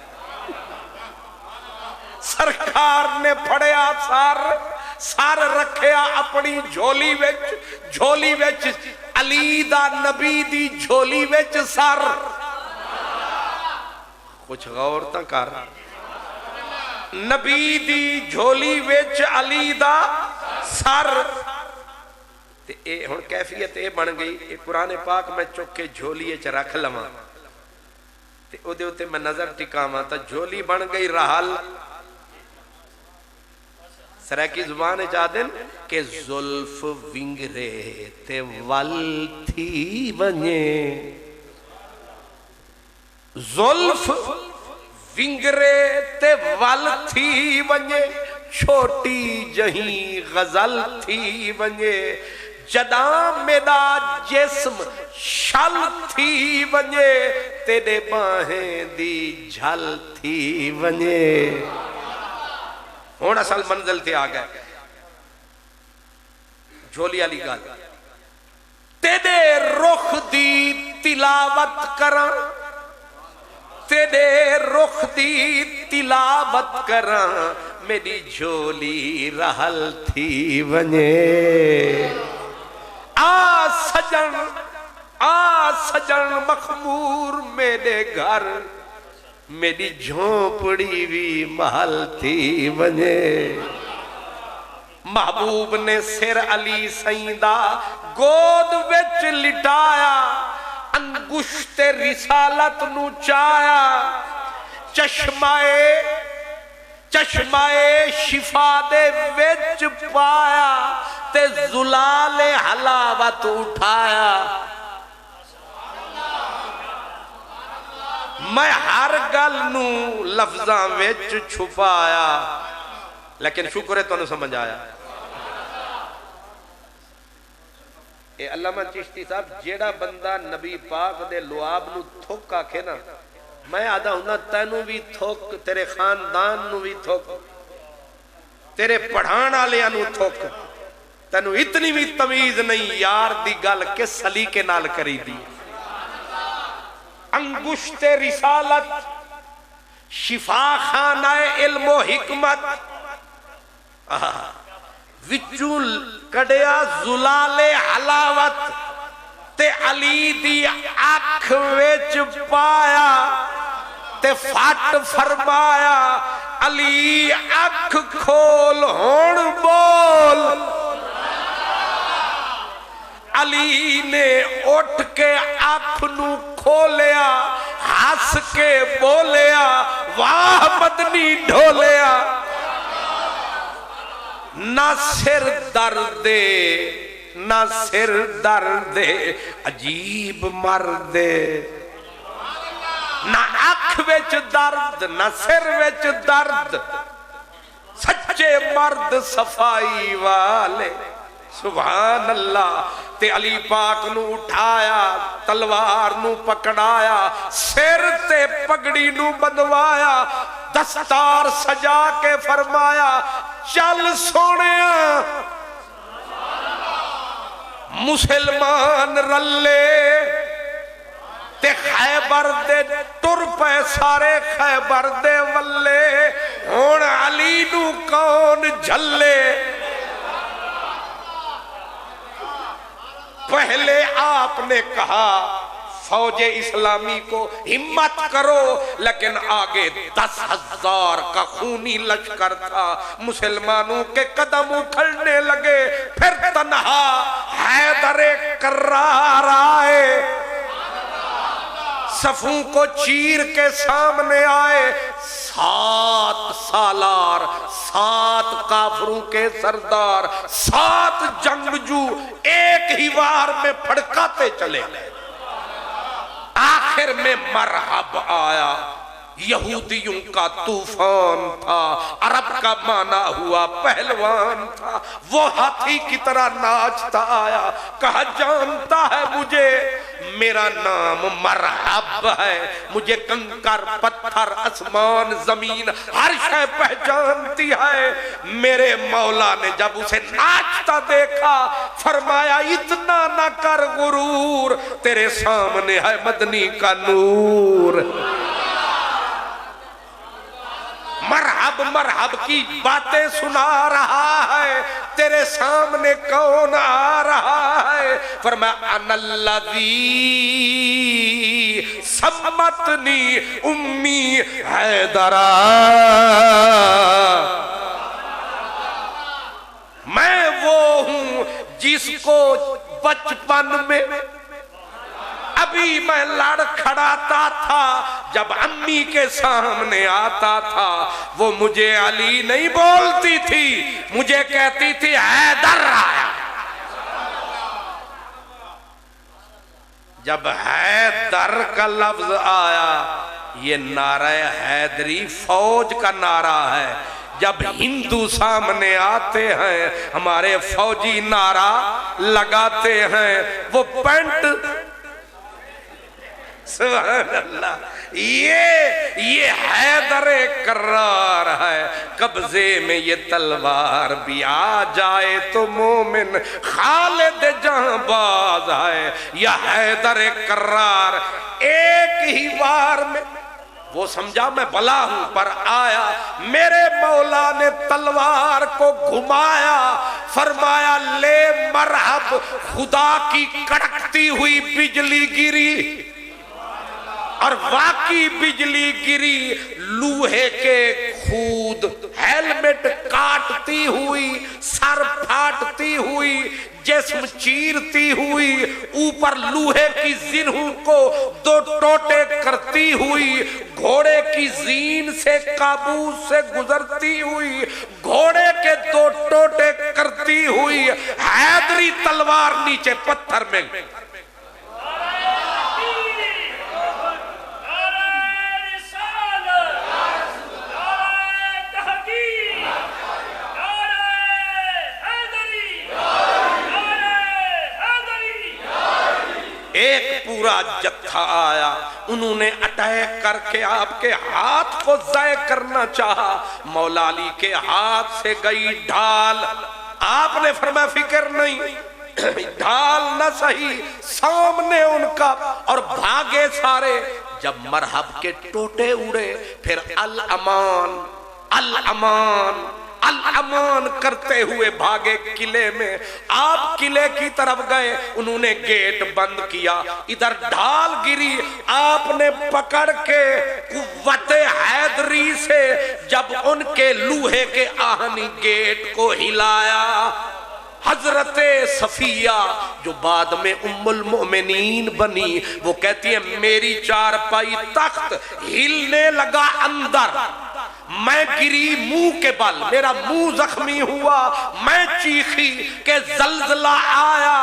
سرکار نے پھڑیا سار رکھیا اپنی جھولی وچ علی دا نبی دی جھولی وچ سر کچھ غور تا کر نبی دی جھولی وچ علی دا سر تے اے ہن کیفیت اے بن گئی اے قرآن پاک میں چک کے جھولی اچ رکھ لواں تے او دے اوتے میں نظر ٹکاواں تا جھولی بن گئی رحل سرائکی زبان چاہدن کہ زلف ونگرے تے ول تھی ونجے زلف ونگرے تے ول تھی ونجے چھوٹی جہیں غزل تھی ونجے جداں میرا جسم شل تھی ونجے تیرے باہیں دی جھل تھی ونجے ہون اصل منزل تھے آگئے جھولی علی گال تیرے رخ دی تلاوت کراں تیرے رخ دی تلاوت کراں میری جھولی رحل تھی ونجے آ سجن مخمور میرے گھر میری جھونپڑی بھی محل تھی ونجے محبوب نے سر علی سیندہ گود وچ لٹایا انگشت رسالت نو چایا چشمائے شفا دے وچ پایا تے زلال حلاوت اٹھایا میں ہر گل نو لفظاں وچ چھپایا لیکن شکر ہے تو انہوں سمجھ آیا اے علامہ چشتی صاحب جیڑا بندہ نبی پاک دے لعاب نو تھوک آکھے نا میں آدھا ہوں نا تینوں بھی تھوک تیرے خاندان نو بھی تھوک تیرے پڑھانا لیا نو تھوک تینوں اتنی بھی تمیز نہیں یار دی گل کس سلیقے نال کری دی انگشت رسالت شفا خانہ علم و حکمت وچوں کڑیا زلال حلاوت تے علی دی آنکھ وچ پایا تے فٹ فرمایا علی آنکھ کھول ہون بول علی نے اٹھ کے اکھ نو کھولیا ہس کے بولیا واہ مدنی ڈھولیا نہ سر درد نہ سر درد عجیب مرد نہ اکھ وچ درد نہ سر وچ درد سچے مرد صفائی والے سبحان اللہ تے علی پاک نو اٹھایا تلوار نو پکڑایا سر تے پگڑی نو بندوایا دستار سجا کے فرمایا چل سونیا مسلمان رلے تے خیبر دے ٹر پے سارے خیبر دے ولے ہن علی نو کون جھلے پہلے آپ نے کہا فوج اسلامی کو ہمت کرو لیکن آگے 10,000 کا خونی لشکر تھا مسلمانوں کے قدم اکھڑنے لگے پھر تنہا حیدر کرار آئے صفوں کو چیر کے سامنے آئے 7 سالار 7 کافروں کے سردار 7 جنگجو ایک ہی وار میں پھڑکاتے چلے آخر میں مرحب آیا یہودیوں کا طوفان تھا عرب کا معنی ہوا پہلوان تھا وہ ہاتھی کی طرح ناچتا آیا کہا جانتا ہے مجھے میرا نام مرحب ہے مجھے کنکر پتھر اسمان زمین ہر شے پہچانتی ہے میرے مولا نے جب اسے ناچتا دیکھا فرمایا اتنا نہ کر غرور تیرے سامنے ہے مدنی کا نور مرحب مرحب کی باتیں سنا رہا ہے تیرے سامنے کون آ رہا ہے فرمایا انا الذی سمتنی امی حیدرا میں وہ ہوں جس کو بچپن میں ابھی میں لڑ کھڑاتا تھا جب امی کے سامنے آتا تھا وہ مجھے علی نہیں بولتی تھی مجھے کہتی تھی حیدر آیا جب حیدر کا لفظ آیا یہ نعرہ حیدری فوج کا نعرہ ہے جب ہندو سامنے آتے ہیں ہمارے فوجی نعرہ لگاتے ہیں وہ پینٹ سبحان اللہ یہ حیدر کرار ہے قبضے میں یہ تلوار بھی آ جائے تو مومن خالد جہاں باز ہے یہ حیدر کرار ایک ہی بار میں وہ سمجھا میں بلا ہوں پر آیا میرے مولا نے تلوار کو گھمایا فرمایا لے مرحب خدا کی کڑکتی ہوئی بجلی گری اور واقعی بجلی گری لوہے کے خود ہیلمٹ کاٹتی ہوئی سر پھاٹتی ہوئی جسم چیرتی ہوئی اوپر لوہے کی زنہوں کو 2 ٹوٹے کرتی ہوئی گھوڑے کی زین سے کابوس سے گزرتی ہوئی گھوڑے کے 2 ٹوٹے کرتی ہوئی حیدری تلوار نیچے پتھر میں ایک پورا جتھا آیا انہوں نے اٹیک کر کے آپ کے ہاتھ کو ضائع کرنا چاہا مولا علی کے ہاتھ سے گئی ڈھال آپ نے فرمایا فکر نہیں ڈھال نہ صحیح سامنے ان کا اور بھاگے سارے جب مرحب کے ٹوٹے اڑے پھر الامان الامان الامان کرتے ہوئے بھاگے قلعے میں آپ قلعے کی طرف گئے انہوں نے گیٹ بند کیا ادھر ڈھال گری آپ نے پکڑ کے قوت حیدری سے جب ان کے لوہے کے آہنی گیٹ کو ہلایا حضرت صفیہ جو بعد میں ام المؤمنین بنی، وہ کہتی ہے میری چارپائی تخت ہلنے لگا اندر، میں گری منہ کے بل، میرا منہ زخمی ہوا، میں چیخی کہ زلزلہ آیا،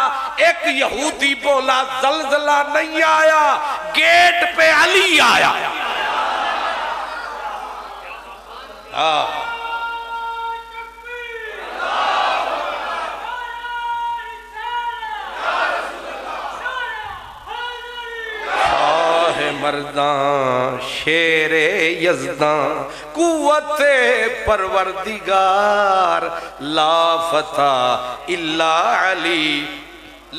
ایک یہودی بولا زلزلہ نہیں آیا، گیٹ پہ علی آیا۔ مردان شیر یزدان قوت پروردگار، لا فتح الا علی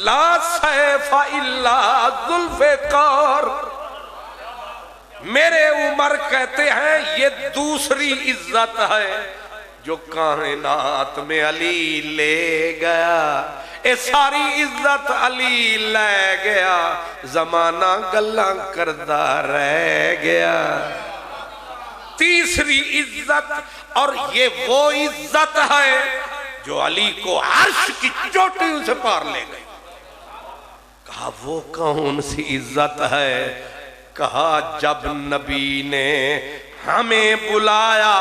لا سیف الا ذوالفقار۔ میرے عمر کہتے ہیں یہ دوسری عزت ہے جو کائنات میں علی لے گیا، اے ساری عزت علی لے گیا، زمانہ گلاں کردہ رہ گیا۔ تیسری عزت، اور یہ وہ عزت ہے جو علی کو عرش کی چوٹیوں سے پار لے گئی۔ کہا وہ کون سی عزت ہے؟ کہا جب نبی نے ہمیں بلایا،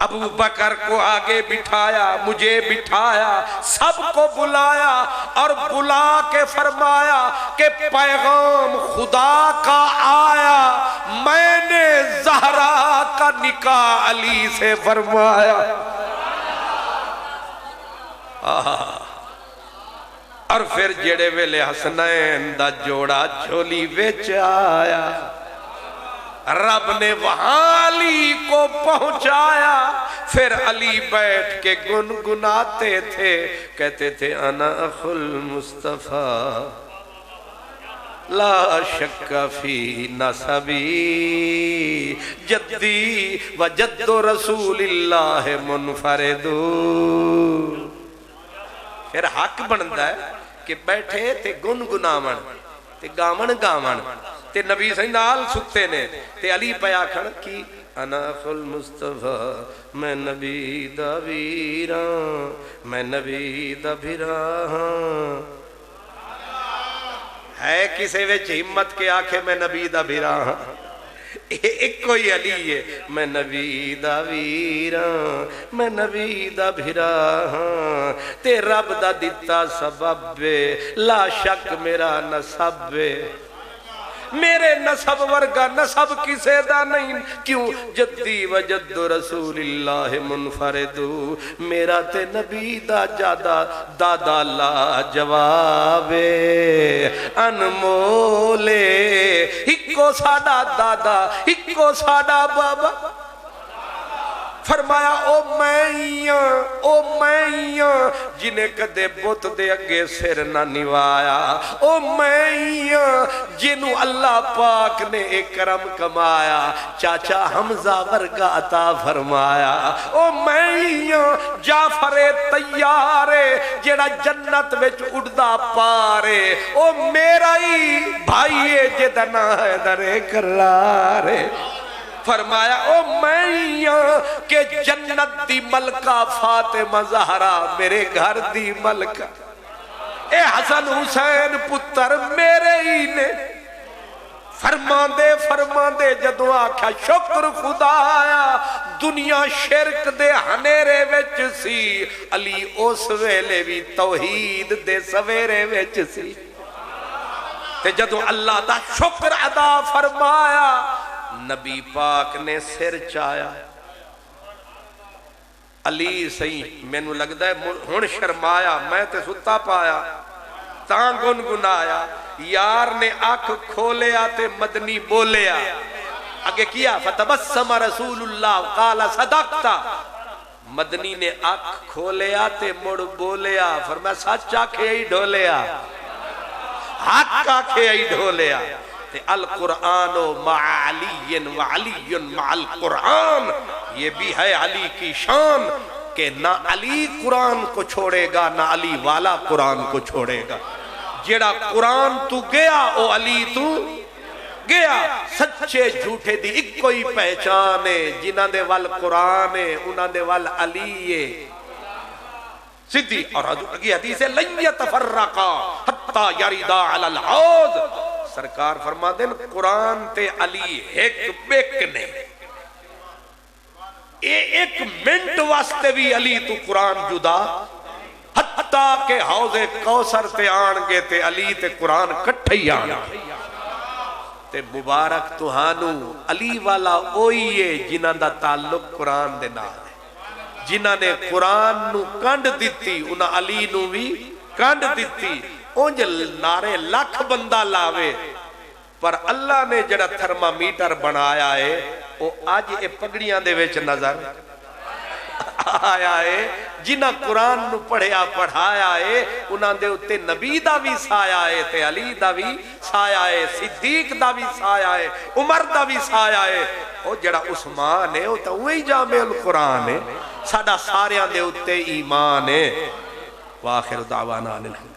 ابو بکر کو آگے بٹھایا، مجھے بٹھایا، سب کو بلایا اور بلا کے فرمایا کہ پیغام خدا کا آیا، میں نے زہرا کا نکاح علی سے فرمایا۔ اور پھر جڑے ویلے حسنین دا جوڑا جھولی وچ آیا، رب نے وہاں علی کو پہنچایا۔ پھر علی بیٹھ کے گنگناتے تھے، کہتے تھے انا اخو المصطفیٰ لا شک فی نسبی جدی و جد رسول اللہ منفرد۔ پھر حق بنتا ہے کہ بیٹھے تے گنگناون تے گاون گاون تے نبی صلی نال سکتے نے تے علی پہ آکھن کی انا اخو المصطفیٰ، میں نبی دا ویراں، میں نبی دا بھراں۔ ہے کسے وچ ہمت کے آکھے میں نبی دا بھراں؟ ایک کوئی علی ہے، میں نبی دا ویراں، میں نبی دا بھراں، تے رب دا دیتا سبب لا شک میرا نسب، میرے نسب ورگا نسب کسے دا نہیں، کیوں جدی و جد رسول اللہ منفرد، میرا تے نبی دا جادا دادا لا جواب انمولے، ہکو ساڈا دادا ہکو ساڈا بابا۔ فرمایا او میں جنہیں کدے بت دے اگے سر نہ نوایا، او میں جنہوں اللہ پاک نے ایک کرم کمایا، چاچا حمزہ ورگا عطا فرمایا، او میں جعفر تیارے جیڑا جنت وچ اڑدا پارے، او میرا ہی بھائیے جدنا ہے درے کرارے۔ فرمایا او میں کہ جنت دی ملکہ فاطمہ زہرا میرے گھر دی ملکہ، اے حسن حسین پتر میرے ہی نے۔ فرماندے جدو آکھا شکر خدا آیا، دنیا شرک دے ہنیرے وچ سی، علی اس ویلے بھی توحید دے سویرے وچ سی۔ تے جدو اللہ دا شکر ادا فرمایا، نبی پاک نے سر چایا، علی صحیح میں نو لگتا ہے ہن شرمایا، میں تے ستا پایا، تاں گنگنایا، یار نے آنکھ کھولیا تے مدنی بولیا، آگے کیا فتبسم رسول اللہ قال صدقتا، مدنی نے آنکھ کھولیا تے مڑ بولیا، فرمایا سچ آکھے ہی ڈھولیا، حق آکھے ہی ڈھولیا۔ القرآن مع علی و علی مع القرآن، یہ بھی ہے علی کی شان کہ نہ علی قرآن کو چھوڑے گا نہ علی والا قرآن کو چھوڑے گا۔ جیڑا قرآن تو گیا او علی تو گیا، سچے جھوٹے دی ایک کوئی پہچانے، جنہ دے وال قرآن ہے انہ دے وال علی ہے۔ سیدھی اور اگلی حدیث ہے لن یتفرقا حتی یریدا علی الحوض، سرکار فرما دیں قرآن تے علی ایک بیک نے، ایک منٹ واسطے بھی علی تو قرآن جدا، حتیٰ کہ حوض کوثر تے آن گے تے علی تے قرآن کٹھے ہی آن تے مبارک تہانو علی والا اوئیے جنہ دا تعلق قرآن دے نال ہے، جنہ نے قرآن نو کنڈ دیتی انہا علی نو بھی کنڈ دیتی، اونج نارے لاکھ بندہ لاوے پر اللہ نے جڑا تھرمامیٹر بنایا ہے وہ آج اے پگڑیاں دے ویچ نظر آیا ہے، جنہ قرآن نو پڑھیا پڑھایا ہے انہاں دے اتے نبی دا بھی سایہ ہے تے علی دا بھی سایہ ہے، صدیق دا بھی سایہ ہے، عمر دا بھی سایہ ہے، او جڑا عثمان ہے وہ تو وہی جامع القرآن ہے، ساڑا ساریاں دے اتے ایمان ہے۔ وآخر دعوانا الحمد